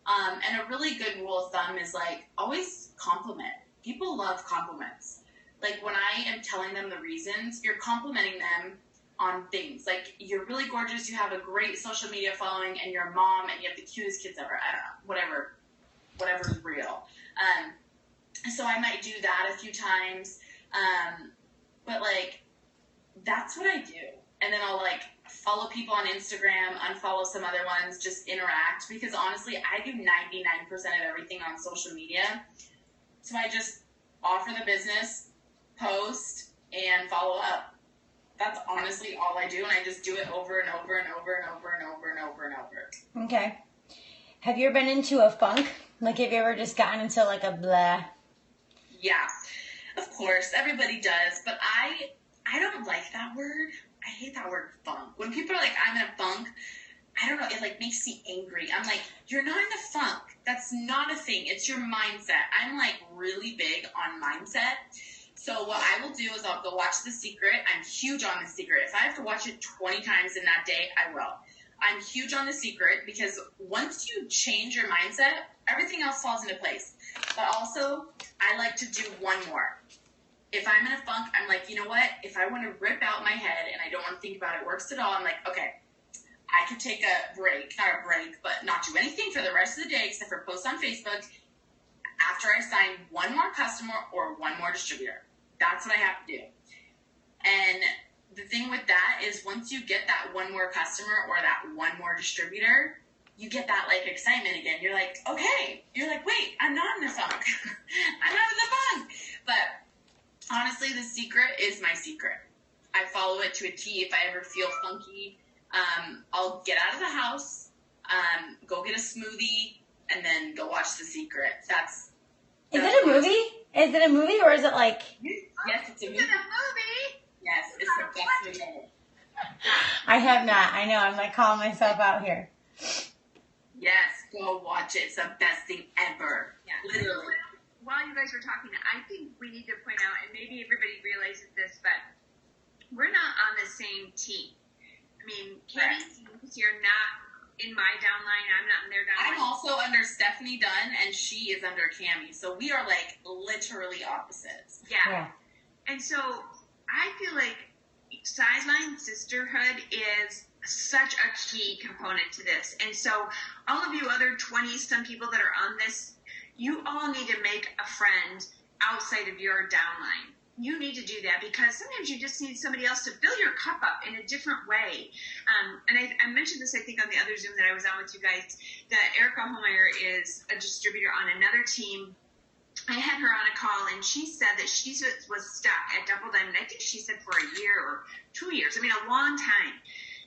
And a really good rule of thumb is like, always compliment. People love compliments. Like when I am telling them the reasons, you're complimenting them on things. Like, you're really gorgeous, you have a great social media following, and you're a mom, and you have the cutest kids ever. I don't know, whatever's real. So I might do that a few times. But like, that's what I do. And then I'll like follow people on Instagram, unfollow some other ones, just interact, because honestly, I do 99% of everything on social media. So I just offer the business, post, and follow up. That's honestly all I do, and I just do it over and over and over and over and over and over and over. Okay. Have you ever been into a funk? Like, have you ever just gotten into like a blah? Yeah, of course, everybody does, but I don't like that word. I hate that word, funk. When people are like, I'm in a funk, I don't know, it like makes me angry. I'm like, you're not in a funk. That's not a thing. It's your mindset. I'm like really big on mindset. So what I will do is I'll go watch The Secret. I'm huge on The Secret. If I have to watch it 20 times in that day, I will. I'm huge on The Secret because once you change your mindset, everything else falls into place. But also, I like to do one more. If I'm in a funk, I'm like, you know what? If I want to rip out my head and I don't want to think about it works at all, I'm like, okay, I could take a break, not a break, but not do anything for the rest of the day except for post on Facebook after I sign one more customer or one more distributor. That's what I have to do. And the thing with that is once you get that one more customer or that one more distributor, you get that like excitement again. You're like, okay. You're like, wait, I'm not in the funk. I'm not in the funk. But honestly, The Secret is my secret. I follow it to a T. If I ever feel funky, I'll get out of the house, go get a smoothie, and then go watch The Secret. That's Is it a movie? Is it a movie or is it like... Yes, it's a movie. It's a movie. Yes, it's the best movie ever. I have not. I know. I'm like calling myself out here. Yes, go watch it. It's the best thing ever. Yeah. Literally. While you guys were talking, I think we need to point out, and maybe everybody realizes this, but we're not on the same team. I mean, Katie, you're not in my downline. I'm not in their downline. I'm also under Stephanie Dunn, and she is under Cammie. So we are like literally opposites. Yeah. And so I feel like sideline sisterhood is such a key component to this. And so all of you other 20-some people that are on this, you all need to make a friend outside of your downline. You need to do that because sometimes you just need somebody else to fill your cup up in a different way. And I mentioned this, I think, on the other Zoom that I was on with you guys, that Erica Holmeyer is a distributor on another team. I had her on a call, and she said that she was stuck at Double Diamond, I think she said for a year or 2 years. I mean, a long time.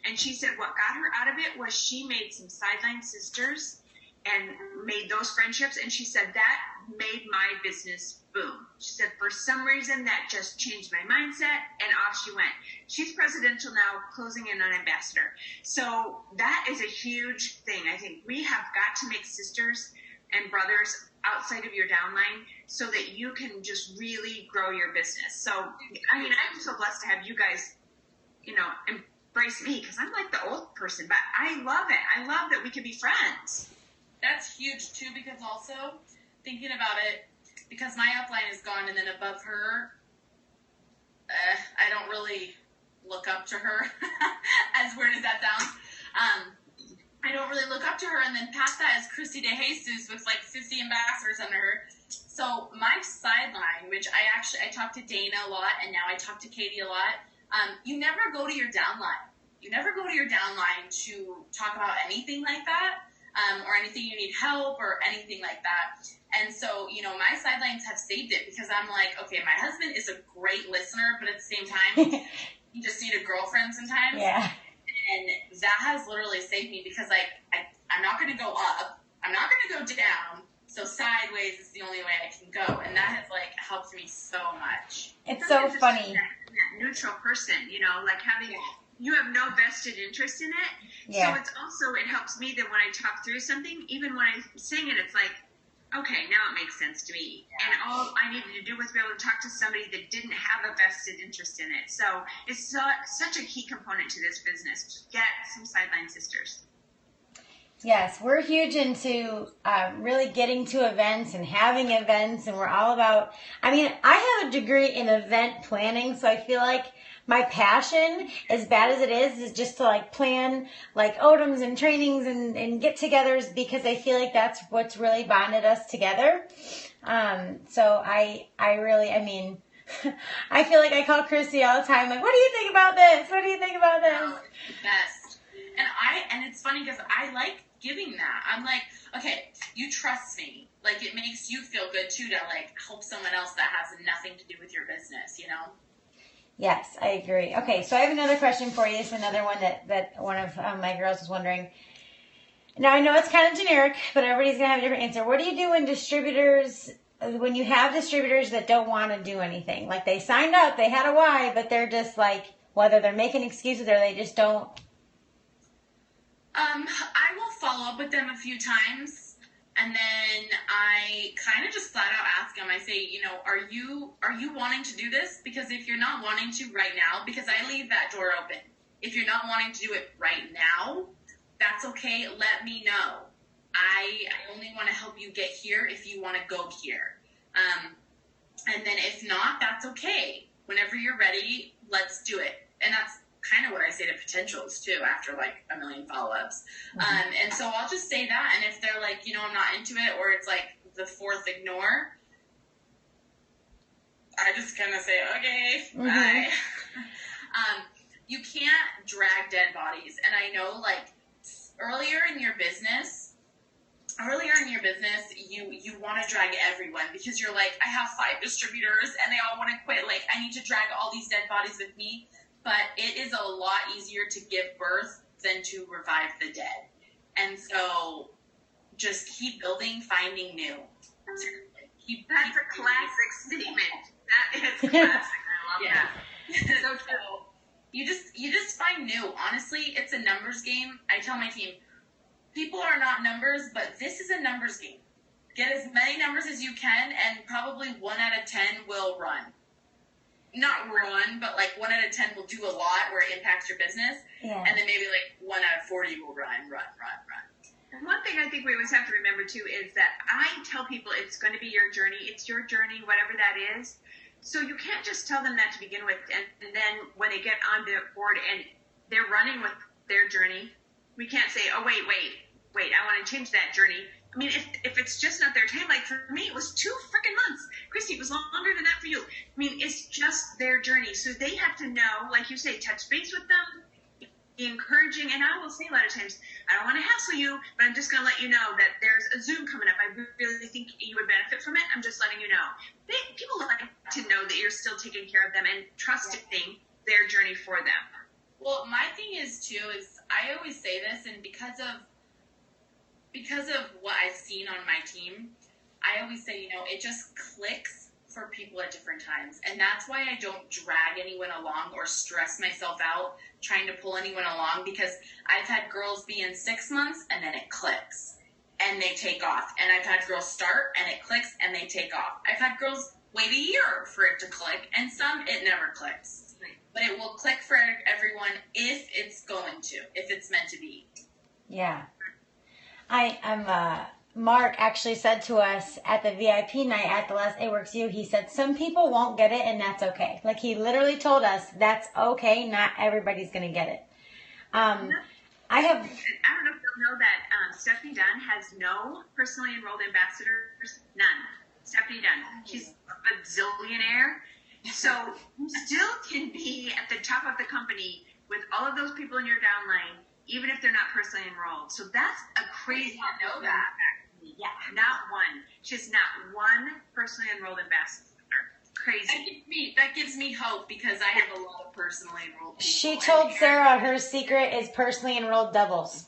And she said what got her out of it was she made some sideline sisters and made those friendships. And she said that made my business boom. She said, for some reason, that just changed my mindset, and off she went. She's presidential now, closing in on ambassador. So that is a huge thing. I think we have got to make sisters and brothers outside of your downline so that you can just really grow your business. So, I mean, I'm so blessed to have you guys, you know, embrace me because I'm like the old person, but I love it. I love that we can be friends. That's huge too, because also thinking about it, because my upline is gone, and then above her, I don't really look up to her, as weird as that sounds. I don't really look up to her, and then past that is Christy DeJesus with like 50 ambassadors under her. So my sideline, which I talk to Dana a lot, and now I talk to Katie a lot, you never go to your downline. You never go to your downline to talk about anything like that. or anything you need help or anything like that. And so, my sidelines have saved it because I'm like, okay, my husband is a great listener, but at the same time, you just need a girlfriend sometimes. Yeah. And that has literally saved me because I'm not going to go up. I'm not going to go down. So sideways is the only way I can go. And that has helped me so much. It's so funny. That neutral person, like having, you have no vested interest in it. Yeah. So it helps me that when I talk through something, even when I'm saying it, it's like, okay, now it makes sense to me. Yeah. And all I needed to do was be able to talk to somebody that didn't have a vested interest in it. So it's such a key component to this business. Get some sideline sisters. Yes, we're huge into really getting to events and having events, and we're all about, I have a degree in event planning, so I feel like my passion, as bad as it is just to plan ODMs and trainings and get-togethers, because I feel like that's what's really bonded us together. So I really, I feel like I call Christy all the time, what do you think about this? What do you think about this? Oh, it's the best. And it's funny because I like giving that. I'm like, okay, you trust me. It makes you feel good too to help someone else that has nothing to do with your business, Yes, I agree. Okay, so I have another question for you. It's another one that one of my girls was wondering. Now, I know it's kind of generic, but everybody's going to have a different answer. What do you do when you have distributors that don't want to do anything? They signed up, they had a why, but they're just whether they're making excuses or they just don't. I will follow up with them a few times, and then I kind of just flat out ask them. I say, are you wanting to do this? Because if you're not wanting to right now, because I leave that door open. If you're not wanting to do it right now, that's okay. Let me know. I only want to help you get here if you want to go here. And then if not, that's okay. Whenever you're ready, let's do it. And that's kind of what I say to potentials too after a million follow-ups. Mm-hmm. And so I'll just say that. And if they're I'm not into it, or it's the fourth ignore, I just kind of say, okay, mm-hmm. Bye. You can't drag dead bodies. And I know earlier in your business, you want to drag everyone because you're I have 5 distributors and they all want to quit. I need to drag all these dead bodies with me. But it is a lot easier to give birth than to revive the dead. And so just keep building, finding new. That's a classic statement. That is classic. I love that. So true. You just find new. Honestly, it's a numbers game. I tell my team, people are not numbers, but this is a numbers game. Get as many numbers as you can, and probably 1 out of 10 will run. Not run, but 1 out of 10 will do a lot where it impacts your business. Yeah. And then maybe 1 out of 40 will run. And one thing I think we always have to remember too is that I tell people it's going to be your journey. It's your journey, whatever that is. So you can't just tell them that to begin with. And then when they get on the board and they're running with their journey, we can't say, oh, wait, I want to change that journey. If it's just not their time, for me, it was 2 freaking months. Christy, it was longer than that for you. It's just their journey. So they have to know, like you say, touch base with them, be encouraging. And I will say a lot of times, I don't want to hassle you, but I'm just going to let you know that there's a Zoom coming up. I really think you would benefit from it. I'm just letting you know. People like to know that you're still taking care of them and trusting their journey for them. Well, my thing is, I always say this, and because of what I've seen on my team, I always say, it just clicks for people at different times. And that's why I don't drag anyone along or stress myself out trying to pull anyone along, because I've had girls be in 6 months and then it clicks and they take off. And I've had girls start and it clicks and they take off. I've had girls wait a year for it to click, and some it never clicks. But it will click for everyone if it's meant to be. Yeah. Mark actually said to us at the VIP night at the last A-Works U, he said, some people won't get it and that's okay. He literally told us that's okay. Not everybody's going to get it. I don't know if you'll know that Stephanie Dunn has no personally enrolled ambassadors. None. Stephanie Dunn. She's a zillionaire. So you still can be at the top of the company with all of those people in your downline, even if they're not personally enrolled. So that's a crazy. I didn't know that. Yeah, not one. She has not one personally enrolled ambassador. Crazy. That gives me hope because I have a lot of personally enrolled people. She told Sarah her secret is personally enrolled doubles.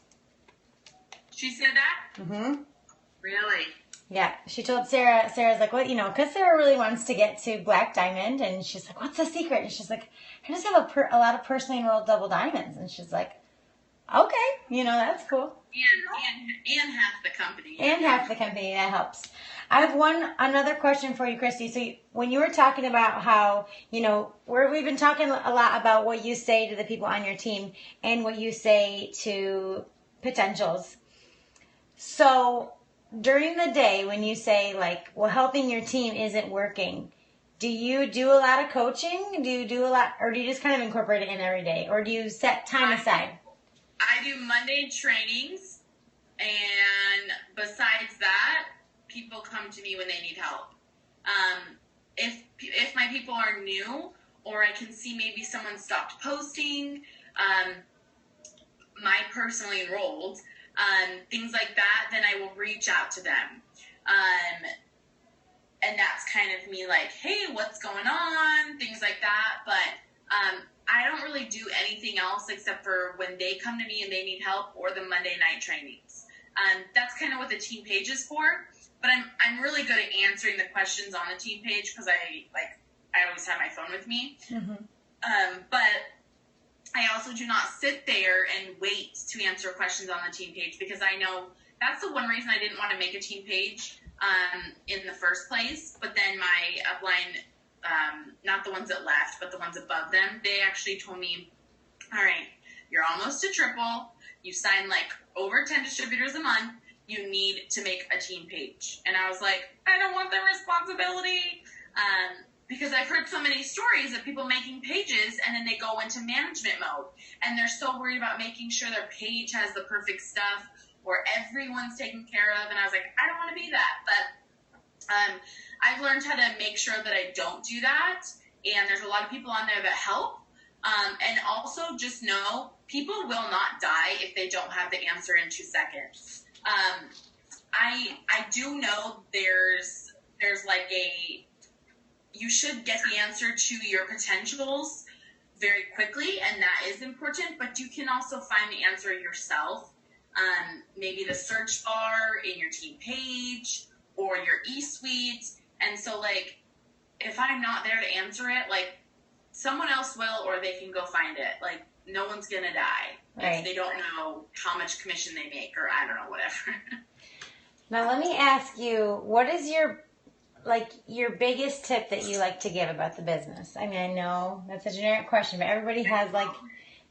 She said that? Mm-hmm. Really? Yeah, she told Sarah's like, what, because Sarah really wants to get to Black Diamond, and she's like, what's the secret? And she's like, I just have a lot of personally enrolled double diamonds. And she's like, okay, that's cool. And half the company. And half the company, that helps. I have another question for you, Christy. So when you were talking about how, we've been talking a lot about what you say to the people on your team and what you say to potentials. So during the day when you say helping your team isn't working, do you do a lot of coaching? Do you do a lot, or do you just kind of incorporate it in every day? Or do you set time aside? I do Monday trainings, and besides that, people come to me when they need help. If my people are new, or I can see maybe someone stopped posting, my personally enrolled, things like that, then I will reach out to them. And that's kind of me like, hey, what's going on? Things like that. But I don't really do anything else except for when they come to me and they need help, or the Monday night trainings. That's kind of what the team page is for. But I'm really good at answering the questions on the team page because I always have my phone with me. Mm-hmm. But I also do not sit there and wait to answer questions on the team page, because I know that's the one reason I didn't want to make a team page in the first place. But then my upline, not the ones that left, but the ones above them, they actually told me, all right, you're almost to triple. You sign over 10 distributors a month. You need to make a team page. And I was like, I don't want the responsibility. Because I've heard so many stories of people making pages and then they go into management mode and they're so worried about making sure their page has the perfect stuff or everyone's taken care of. And I was like, I don't want to be that. But I've learned how to make sure that I don't do that. And there's a lot of people on there that help. And also just know people will not die if they don't have the answer in 2 seconds. I do know there's you should get the answer to your potentials very quickly, and that is important, but you can also find the answer yourself. Maybe the search bar in your team page or your e-suite. And so if I'm not there to answer it, someone else will, or they can go find it. No one's going to die if they don't know how much commission they make, or I don't know, whatever. Now let me ask you, what is your biggest tip that you like to give about the business? I mean, I know that's a generic question, but everybody has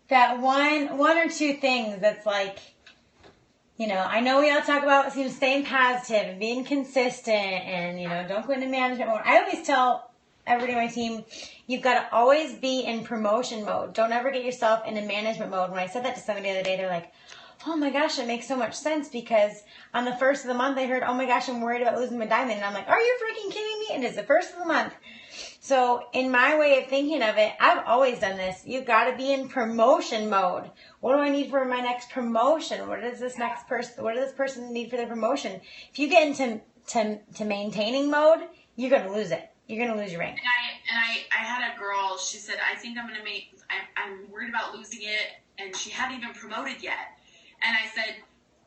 that one or two things that's I know we all talk about staying positive and being consistent and, don't go into management mode. I always tell everybody on my team, you've got to always be in promotion mode. Don't ever get yourself into management mode. When I said that to somebody the other day, they're like, oh my gosh, it makes so much sense, because on the first of the month, I heard, oh my gosh, I'm worried about losing my diamond. And I'm like, are you freaking kidding me? And it's the first of the month. So in my way of thinking of it, I've always done this. You've got to be in promotion mode. What do I need for my next promotion? What does this person need for their promotion? If you get into to maintaining mode, you're going to lose it. You're going to lose your rank. And I had a girl, she said, I think I'm going to I'm worried about losing it. And she hadn't even promoted yet. And I said,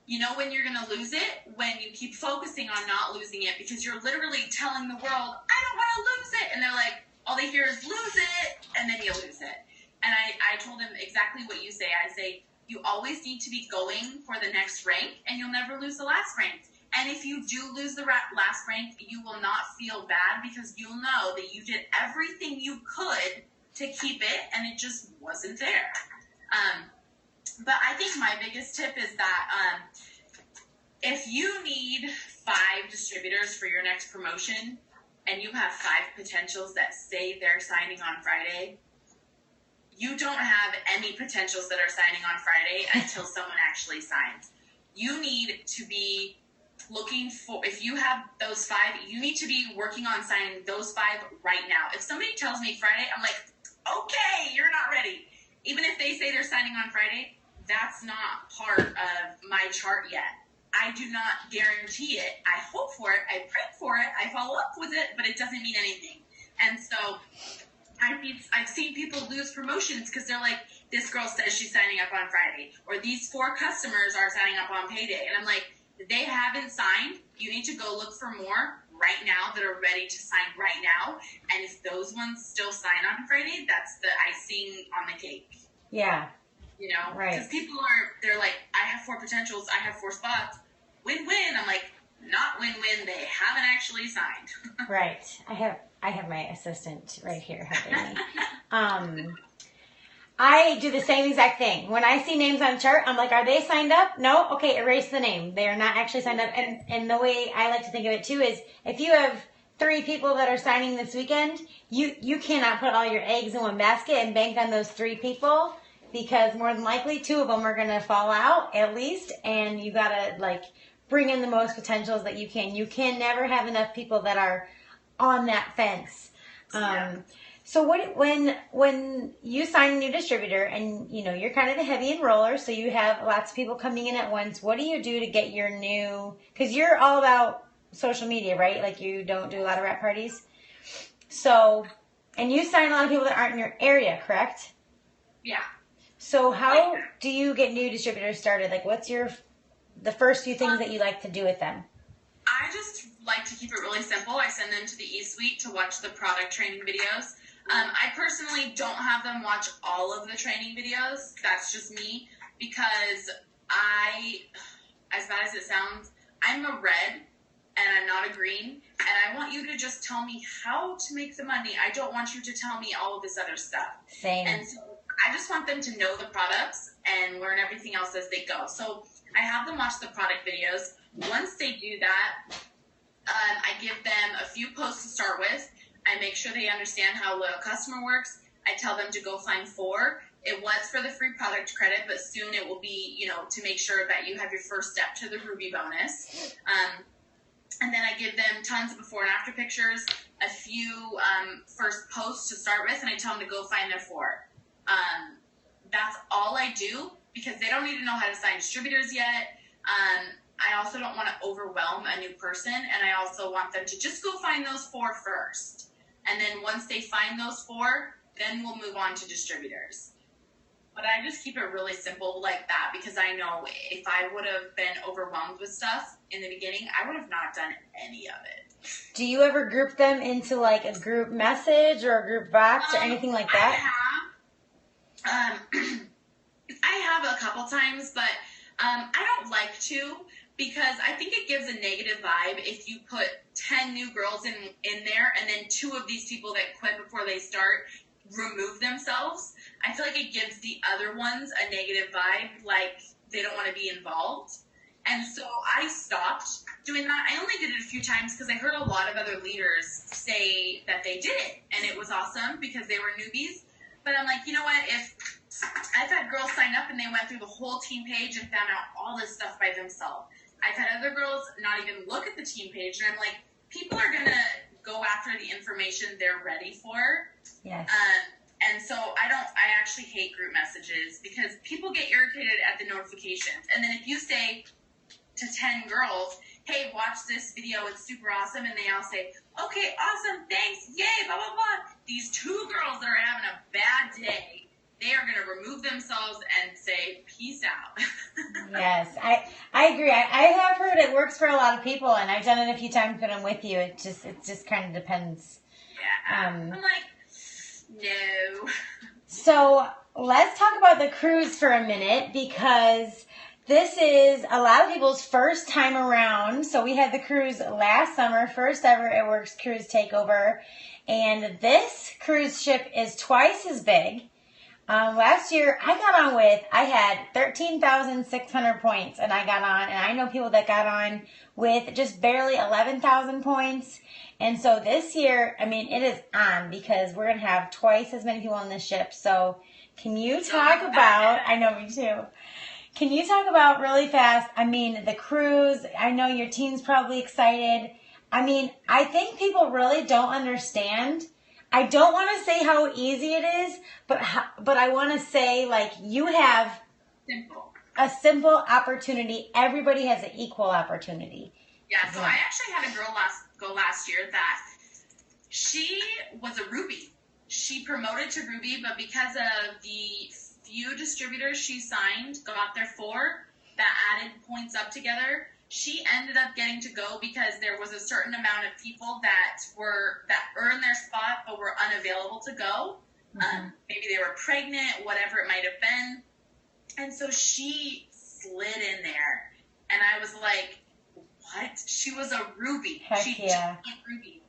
you know when you're going to lose it? When you keep focusing on not losing it, because you're literally telling the world, I don't want to lose it. And they're like, all they hear is lose it, and then you lose it. And I told them exactly what you say. I say, you always need to be going for the next rank, and you'll never lose the last rank. And if you do lose the last rank, you will not feel bad, because you'll know that you did everything you could to keep it, and it just wasn't there. But I think my biggest tip is that if you need 5 distributors for your next promotion and you have 5 potentials that say they're signing on Friday, you don't have any potentials that are signing on Friday until someone actually signs. You need to be looking for, if you have those 5, you need to be working on signing those 5 right now. If somebody tells me Friday, I'm like, okay, you're not ready. Even if they say they're signing on Friday, that's not part of my chart yet. I do not guarantee it. I hope for it. I pray for it. I follow up with it, but it doesn't mean anything. And so I've seen people lose promotions because they're like, this girl says she's signing up on Friday, or these 4 customers are signing up on payday. And I'm like, they haven't signed. You need to go look for more right now that are ready to sign right now. And if those ones still sign on Friday, that's the icing on the cake. Yeah. You know? Right. Because people they're like, I have 4 potentials. I have 4 spots. Win-win. I'm like, not win-win. They haven't actually signed. Right. I have my assistant right here helping me. I do the same exact thing. When I see names on chart, I'm like, are they signed up? No? Okay, erase the name. They are not actually signed up. And the way I like to think of it too is if you have 3 people that are signing this weekend, you cannot put all your eggs in one basket and bank on those 3 people, because more than likely 2 of them are going to fall out at least, and you got to like bring in the most potentials that you can. You can never have enough people that are on that fence. So when you sign a new distributor and, you know, you're kind of the heavy enroller, so you have lots of people coming in at once, what do you do to get your new, because you're all about social media, right? Like you don't do a lot of wrap parties. So, and you sign a lot of people that aren't in your area, correct? Yeah. So how do you get new distributors started? Like what's the first few things that you like to do with them? I just like to keep it really simple. I send them to the eSuite to watch the product training videos. I personally don't have them watch all of the training videos. That's just me, because as bad as it sounds, I'm a red and I'm not a green, and I want you to just tell me how to make the money. I don't want you to tell me all of this other stuff. Same. And so I just want them to know the products and learn everything else as they go. So I have them watch the product videos. Once they do that, I give them a few posts to start with. I make sure they understand how loyal customer works. I tell them to go find 4. It was for the free product credit, but soon it will be, you know, to make sure that you have your first step to the Ruby bonus. And then I give them tons of before and after pictures, a few first posts to start with, and I tell them to go find their 4. That's all I do, because they don't need to know how to sign distributors yet. I also don't want to overwhelm a new person, and I also want them to just go find those 4 first. And then once they find those 4, then we'll move on to distributors. But I just keep it really simple like that, because I know if I would have been overwhelmed with stuff in the beginning, I would have not done any of it. Do you ever group them into like a group message or a group box or anything like that? I have a couple times, but I don't like to, because I think it gives a negative vibe if you put 10 new girls in there and then 2 of these people that quit before they start remove themselves. I feel like it gives the other ones a negative vibe, like they don't want to be involved. And so I stopped doing that. I only did it a few times because I heard a lot of other leaders say that they did it, and it was awesome because they were newbies. But I'm like, you know what, if I've had girls sign up and they went through the whole team page and found out all this stuff by themselves. I've had other girls not even look at the team page, and I'm like, people are going to go after the information they're ready for. Yes. And so I actually hate group messages, because people get irritated at the notifications. And then if you say to 10 girls, hey, watch this video, it's super awesome, and they all say, okay, awesome, thanks, yay, blah, blah, blah. These 2 girls that are having a bad day, they are going to remove themselves and say, peace out. Yes, I agree. I have heard it works for a lot of people, and I've done it a few times, but I'm with you. It just kind of depends. Yeah. I'm like, no. So let's talk about the cruise for a minute, because this is a lot of people's first time around. So we had the cruise last summer, first ever It Works cruise takeover. And this cruise ship is twice as big. Last year I had 13,600 points, and I got on, and I know people that got on with just barely 11,000 points. And so this year, I mean, it is on, because we're going to have twice as many people on this ship. So can you talk about, I know, me too. Can you talk about really fast, I mean, the cruise? I know your team's probably excited. I mean, I think people really don't understand. I don't want to say how easy it is, but I want to say, like, you have simple. A simple opportunity. Everybody has an equal opportunity. Yeah, so I actually had a girl last year that she was a Ruby. She promoted to Ruby, but because of the few distributors she signed, got their 4 that added points up together, she ended up getting to go because there was a certain amount of people that earned their spot but were unavailable to go. Maybe they were pregnant, whatever it might have been. And so she slid in there. And I was like, what? She was a Ruby. Heck yeah. Just a Ruby.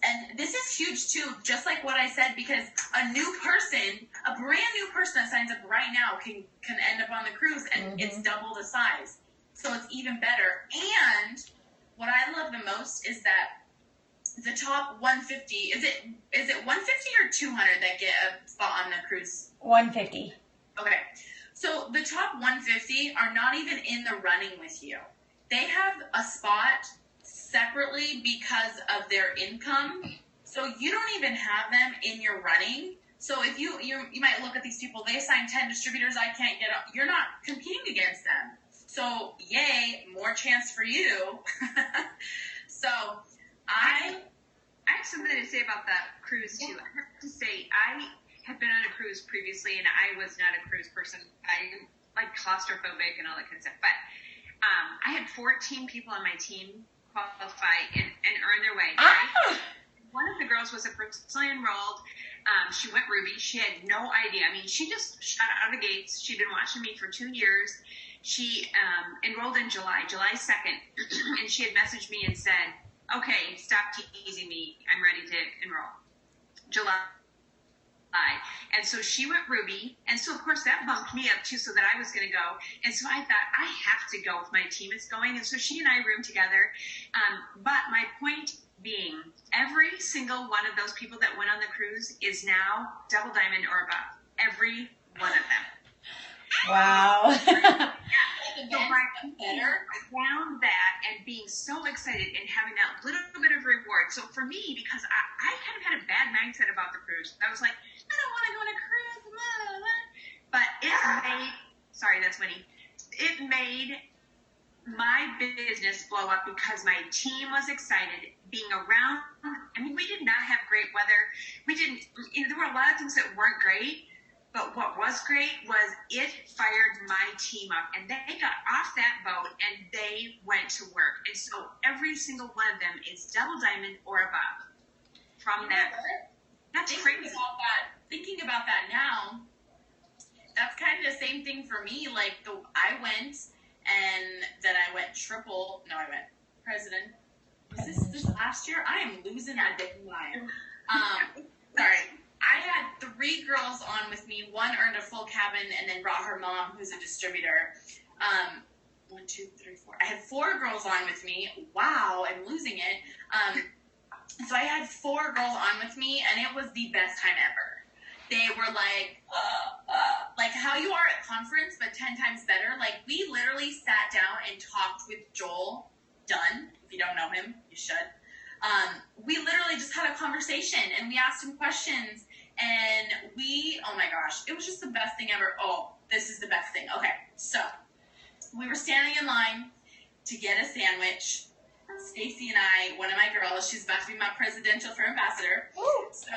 And this is huge too, just like what I said, because a new person, a brand new person that signs up right now can end up on the cruise, and it's double the size. So it's even better. And what I love the most is that the top 150, is it 150 or 200 that get a spot on the cruise? 150. Okay. So the top 150 are not even in the running with you. They have a spot separately because of their income. So you don't even have them in your running. So if you might look at these people, they assign 10 distributors, I can't get up. You're not competing against them. So yay, more chance for you. So I have something to say about that cruise too. I have to say, I had been on a cruise previously, and I was not a cruise person. I like claustrophobic and all that kind of stuff. But I had 14 people on my team qualify and earn their way. Right? One of the girls was a personally enrolled. She went Ruby. She had no idea. I mean, she just shot out of the gates. She'd been watching me for 2 years. She enrolled in July 2nd, and she had messaged me and said, okay, stop teasing me. I'm ready to enroll. July. And so she went Ruby. And so, of course, that bumped me up, too, so that I was going to go. And so I thought, I have to go if my team is going. And so she and I roomed together. But my point being, every single one of those people that went on the cruise is now double diamond or above. Every one of them. Wow. So around that and being so excited and having that little bit of reward. So for me, because I kind of had a bad mindset about the cruise. I was like, I don't want to go on a cruise. Blah, blah, blah. But it made, sorry, that's Winnie. It made my business blow up because my team was excited being around. I mean, we did not have great weather. There were a lot of things that weren't great. But what was great was it fired my team up, and they got off that boat and they went to work. And so every single one of them is double diamond or above. From that, that's crazy. Thinking about that now, that's kind of the same thing for me. Like I went triple. No, I went president. Was this last year? I am losing my big mind. Sorry. I had 3 girls on with me. One earned a full cabin and then brought her mom, who's a distributor. 1, 2, 3, 4. I had 4 girls on with me. Wow, I'm losing it. So I had 4 girls on with me, and it was the best time ever. They were like how you are at conference, but 10 times better. Like, we literally sat down and talked with Joel Dunn. If you don't know him, you should. We literally just had a conversation, and we asked him questions, and oh my gosh, it was just the best thing ever. Oh, this is the best thing. Okay, so we were standing in line to get a sandwich. Stacy and I, one of my girls, she's about to be my presidential for ambassador. Ooh. So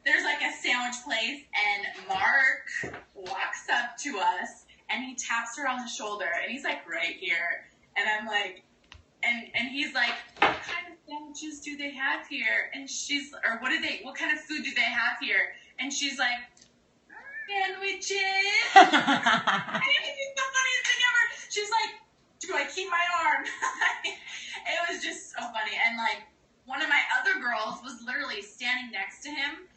there's like a sandwich place, and Mark walks up to us, and he taps her on the shoulder, and he's like, right here. And I'm like, and he's like, what kind of sandwiches do they have here? And what kind of food do they have here? And she's like, sandwiches. And it's the funniest thing ever. She's like, do I keep my arm? It was just so funny. And like, one of my other girls was literally standing next to him,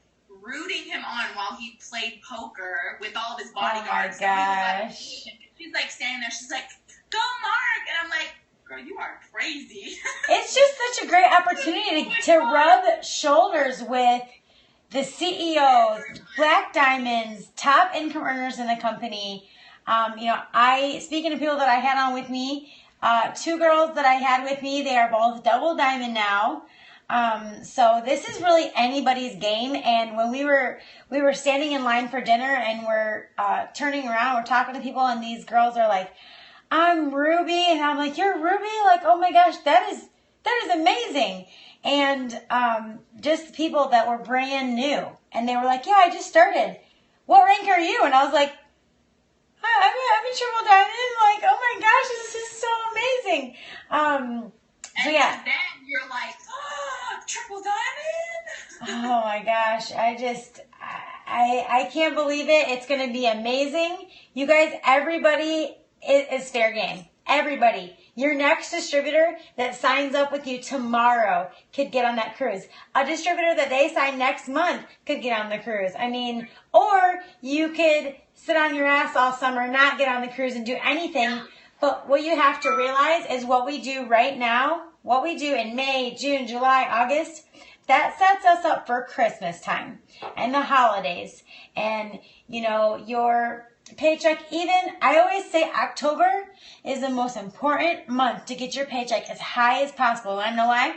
rooting him on while he played poker with all of his bodyguards. Oh my gosh. She's like standing there. She's like, go Mark. And I'm like, girl, you are crazy. It's just such a great opportunity to rub shoulders with the CEOs, Black Diamonds, top income earners in the company. Speaking of people that I had on with me, 2 girls that I had with me, they are both double diamond now. So this is really anybody's game. And when we were standing in line for dinner and we're turning around, we're talking to people, and these girls are like, "I'm Ruby," and I'm like, "You're Ruby?" Like, "Oh my gosh, that is amazing." And just people that were brand new, and they were like, "Yeah, I just started. What rank are you?" And I was like, I'm a triple diamond. Like, oh my gosh, this is so amazing. So yeah. And then you're like, oh, triple diamond. Oh my gosh, I can't believe it. It's going to be amazing. You guys, everybody is fair game. Everybody. Your next distributor that signs up with you tomorrow could get on that cruise. A distributor that they sign next month could get on the cruise. I mean, or you could sit on your ass all summer, not get on the cruise and do anything. But what you have to realize is what we do right now, what we do in May, June, July, August, that sets us up for Christmas time and the holidays. And, you know, your paycheck, even, I always say October is the most important month to get your paycheck as high as possible. I know why?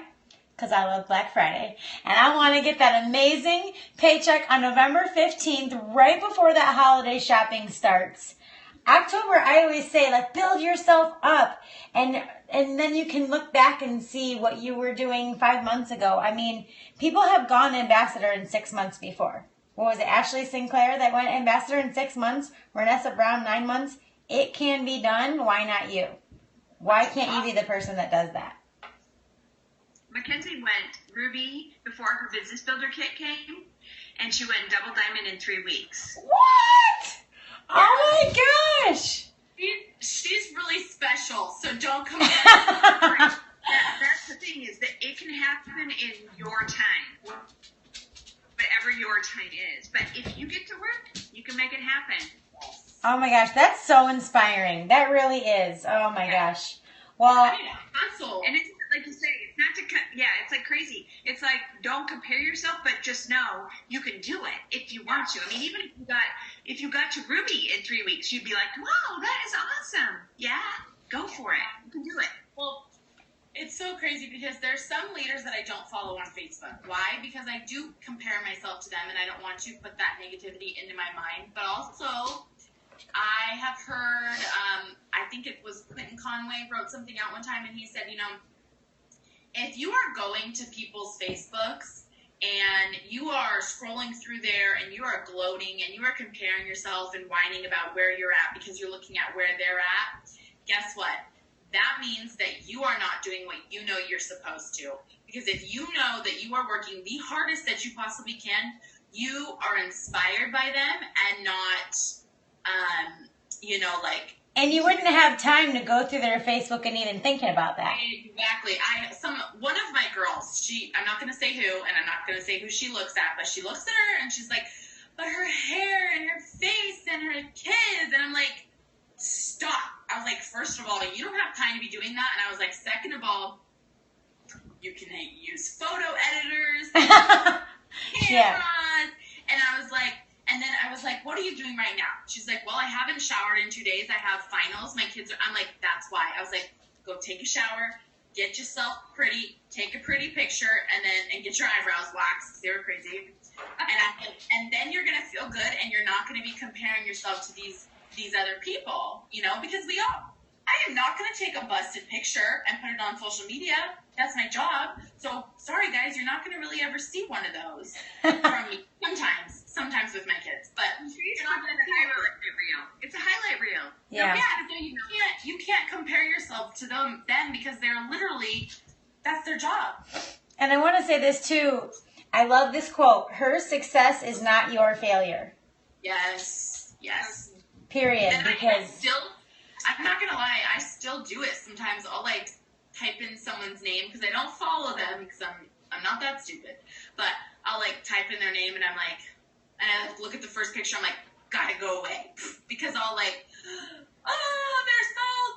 Because I love Black Friday. And I want to get that amazing paycheck on November 15th, right before that holiday shopping starts. October, I always say, like, build yourself up. And then you can look back and see what you were doing 5 months ago. I mean, people have gone ambassador in 6 months before. What was it, Ashley Sinclair that went ambassador in 6 months? Renessa Brown, 9 months? It can be done. Why not you? Why can't you be the person that does that? Mackenzie went Ruby before her business builder kit came, and she went double diamond in 3 weeks. What? Oh my gosh! She's really special, so don't come in. That's the thing, is that it can happen in your time, whatever your time is. But if you get to work, you can make it happen. Oh my gosh, that's so inspiring. That really is. Oh my gosh. Well, Hustle. And it's like you say, it's not to it's like crazy. It's like, don't compare yourself, but just know you can do it if you want to. I mean, even if you got to Ruby in 3 weeks, you'd be like, whoa, that is awesome. Yeah, go for it. You can do it. Well, it's so crazy because there's some leaders that I don't follow on Facebook. Why? Because I do compare myself to them, and I don't want to put that negativity into my mind. But also, I have heard, I think it was Quentin Conway wrote something out one time, and he said, you know, if you are going to people's Facebooks and you are scrolling through there and you are gloating and you are comparing yourself and whining about where you're at because you're looking at where they're at, guess what? That means that you are not doing what you know you're supposed to. Because if you know that you are working the hardest that you possibly can, you are inspired by them and not, and you wouldn't have time to go through their Facebook and even thinking about that. Exactly. One of my girls, I'm not going to say who, and I'm not going to say who she looks at, but she looks at her and she's like, but her hair and her face and her kids, and I'm like, stop. I was like, first of all, you don't have time to be doing that, and I was like, second of all, you can use photo editors, cameras, and I was like, and then I was like, what are you doing right now? She's like, well, I haven't showered in 2 days. I have finals. My kids I'm like, that's why. I was like, go take a shower, get yourself pretty, take a pretty picture, and get your eyebrows waxed because they were crazy. And then you're going to feel good, and you're not going to be comparing yourself to these other people, you know, because I am not going to take a busted picture and put it on social media. That's my job. So, sorry, guys, you're not going to really ever see one of those from me. Sometimes with my kids. But you're not going to see highlight reel. It's a highlight reel. Yeah. So you can't compare yourself to them because they're literally, that's their job. And I want to say this, too. I love this quote. Her success is not your failure. Yes. Period. And because I'm not going to lie, I still do it sometimes. I'll, type in someone's name because I don't follow them because I'm not that stupid. But I'll, type in their name and I'm like, and I look at the first picture, I'm like, gotta go away. Because I'll they're so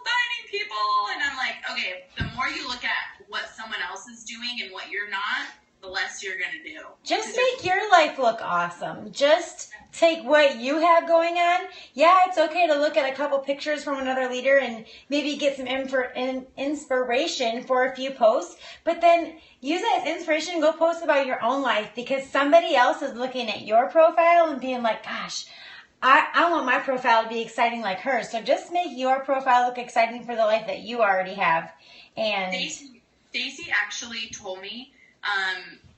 finding people. And I'm like, okay, the more you look at what someone else is doing and what you're not, the less you're going to do. Just make your life look awesome. Just take what you have going on. Yeah, it's okay to look at a couple pictures from another leader and maybe get some inspiration for a few posts, but then use that as inspiration and go post about your own life, because somebody else is looking at your profile and being like, gosh, I want my profile to be exciting like hers. So just make your profile look exciting for the life that you already have. And Stacy actually told me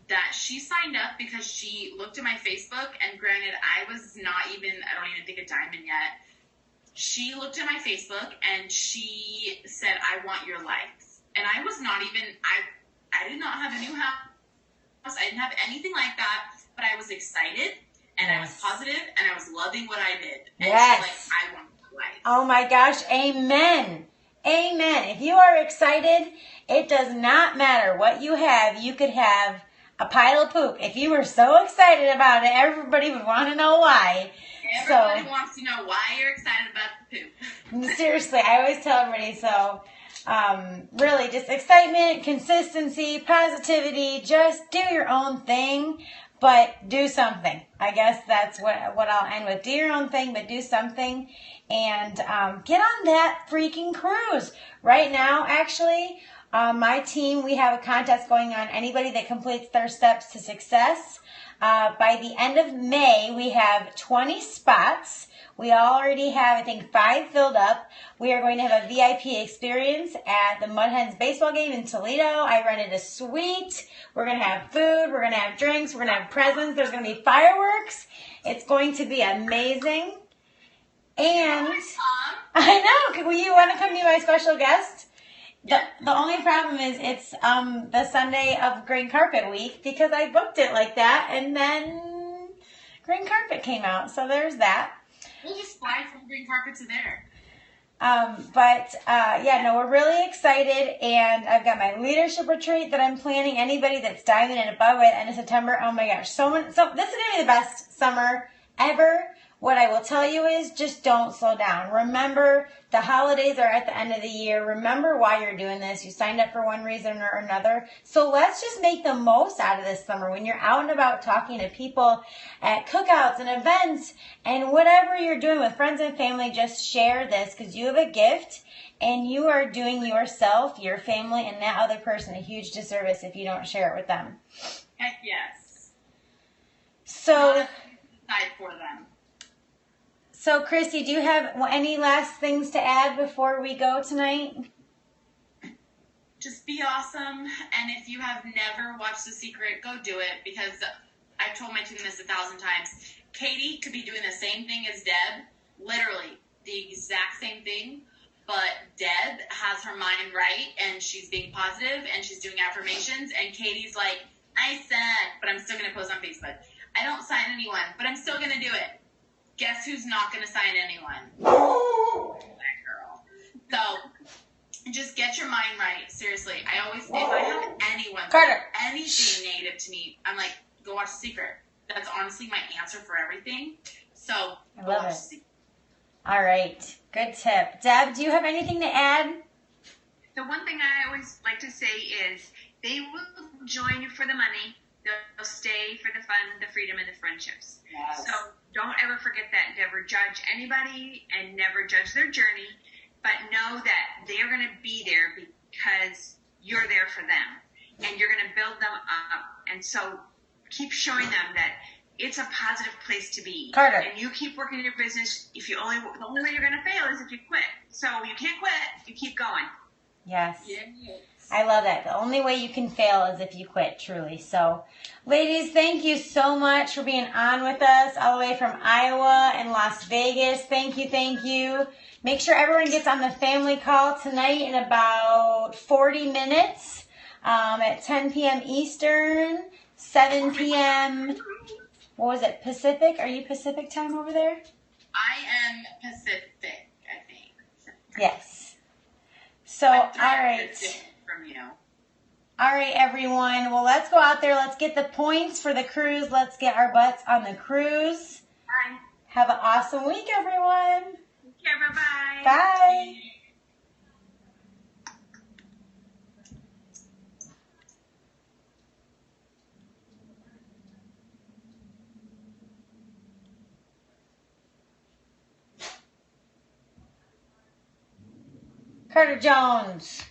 that she signed up because she looked at my Facebook, and granted, I don't even think a diamond yet. She looked at my Facebook and she said, I want your likes. And I was not even, I did not have a new house. I didn't have anything like that, but I was excited and I was positive and I was loving what I did. And yes. she's like, I want your likes. Oh my gosh, amen. Amen. If you are excited, it does not matter what you have. You could have a pile of poop. If you were so excited about it, everybody would want to know why. Everybody wants to know why you're excited about the poop. Seriously, I always tell everybody, so really just excitement, consistency, positivity, just do your own thing, but do something. I guess that's what I'll end with. Do your own thing, but do something, and get on that freaking cruise. Right now, actually, my team, we have a contest going on. Anybody that completes their steps to success, by the end of May, we have 20 spots. We already have, I think, 5 filled up. We are going to have a VIP experience at the Mud Hens baseball game in Toledo. I rented a suite. We're going to have food. We're going to have drinks. We're going to have presents. There's going to be fireworks. It's going to be amazing. And I know. Will you want to come be my special guest? The only problem is it's the Sunday of Green Carpet Week, because I booked it like that, and then Green Carpet came out. So there's that. We'll just fly from Green Carpet to there. We're really excited, and I've got my leadership retreat that I'm planning. Anybody that's diamond and above it, end of September. Oh my gosh, so this is gonna be the best summer ever. What I will tell you is just don't slow down. Remember, the holidays are at the end of the year. Remember why you're doing this. You signed up for one reason or another. So let's just make the most out of this summer. When you're out and about talking to people at cookouts and events and whatever you're doing with friends and family, just share this, because you have a gift and you are doing yourself, your family, and that other person a huge disservice if you don't share it with them. Heck yes. So, for them. So, Christy, do you have any last things to add before we go tonight? Just be awesome. And if you have never watched The Secret, go do it, because I've told my team this 1,000 times. Katie could be doing the same thing as Deb, literally the exact same thing, but Deb has her mind right, and she's being positive, and she's doing affirmations, and Katie's like, I said, but I'm still going to post on Facebook. I don't sign anyone, but I'm still going to do it. Guess who's not going to sign anyone? That girl. So, just get your mind right. Seriously. If I have anyone, anything negative to me, I'm like, go watch The Secret. That's honestly my answer for everything. So, I love it. All right. Good tip. Deb, do you have anything to add? The one thing I always like to say is they will join you for the money. They'll stay for the fun, the freedom, and the friendships. Yes. So don't ever forget that. Never judge anybody and never judge their journey, but know that they're going to be there because you're there for them, and you're going to build them up. And so keep showing them that it's a positive place to be. Carter. And you keep working your business. The only way you're going to fail is if you quit. So you can't quit. You keep going. Yes. Yes. I love that. The only way you can fail is if you quit, truly. So, ladies, thank you so much for being on with us all the way from Iowa and Las Vegas. Thank you, thank you. Make sure everyone gets on the family call tonight in about 40 minutes at 10 p.m. Eastern, 7 p.m. What was it, Pacific? Are you Pacific time over there? I am Pacific, I think. Yes. So, all right. From you. All right, everyone. Well, let's go out there. Let's get the points for the cruise. Let's get our butts on the cruise. Bye. Have an awesome week, everyone. Take care. Bye-bye. Bye. Carter Jones.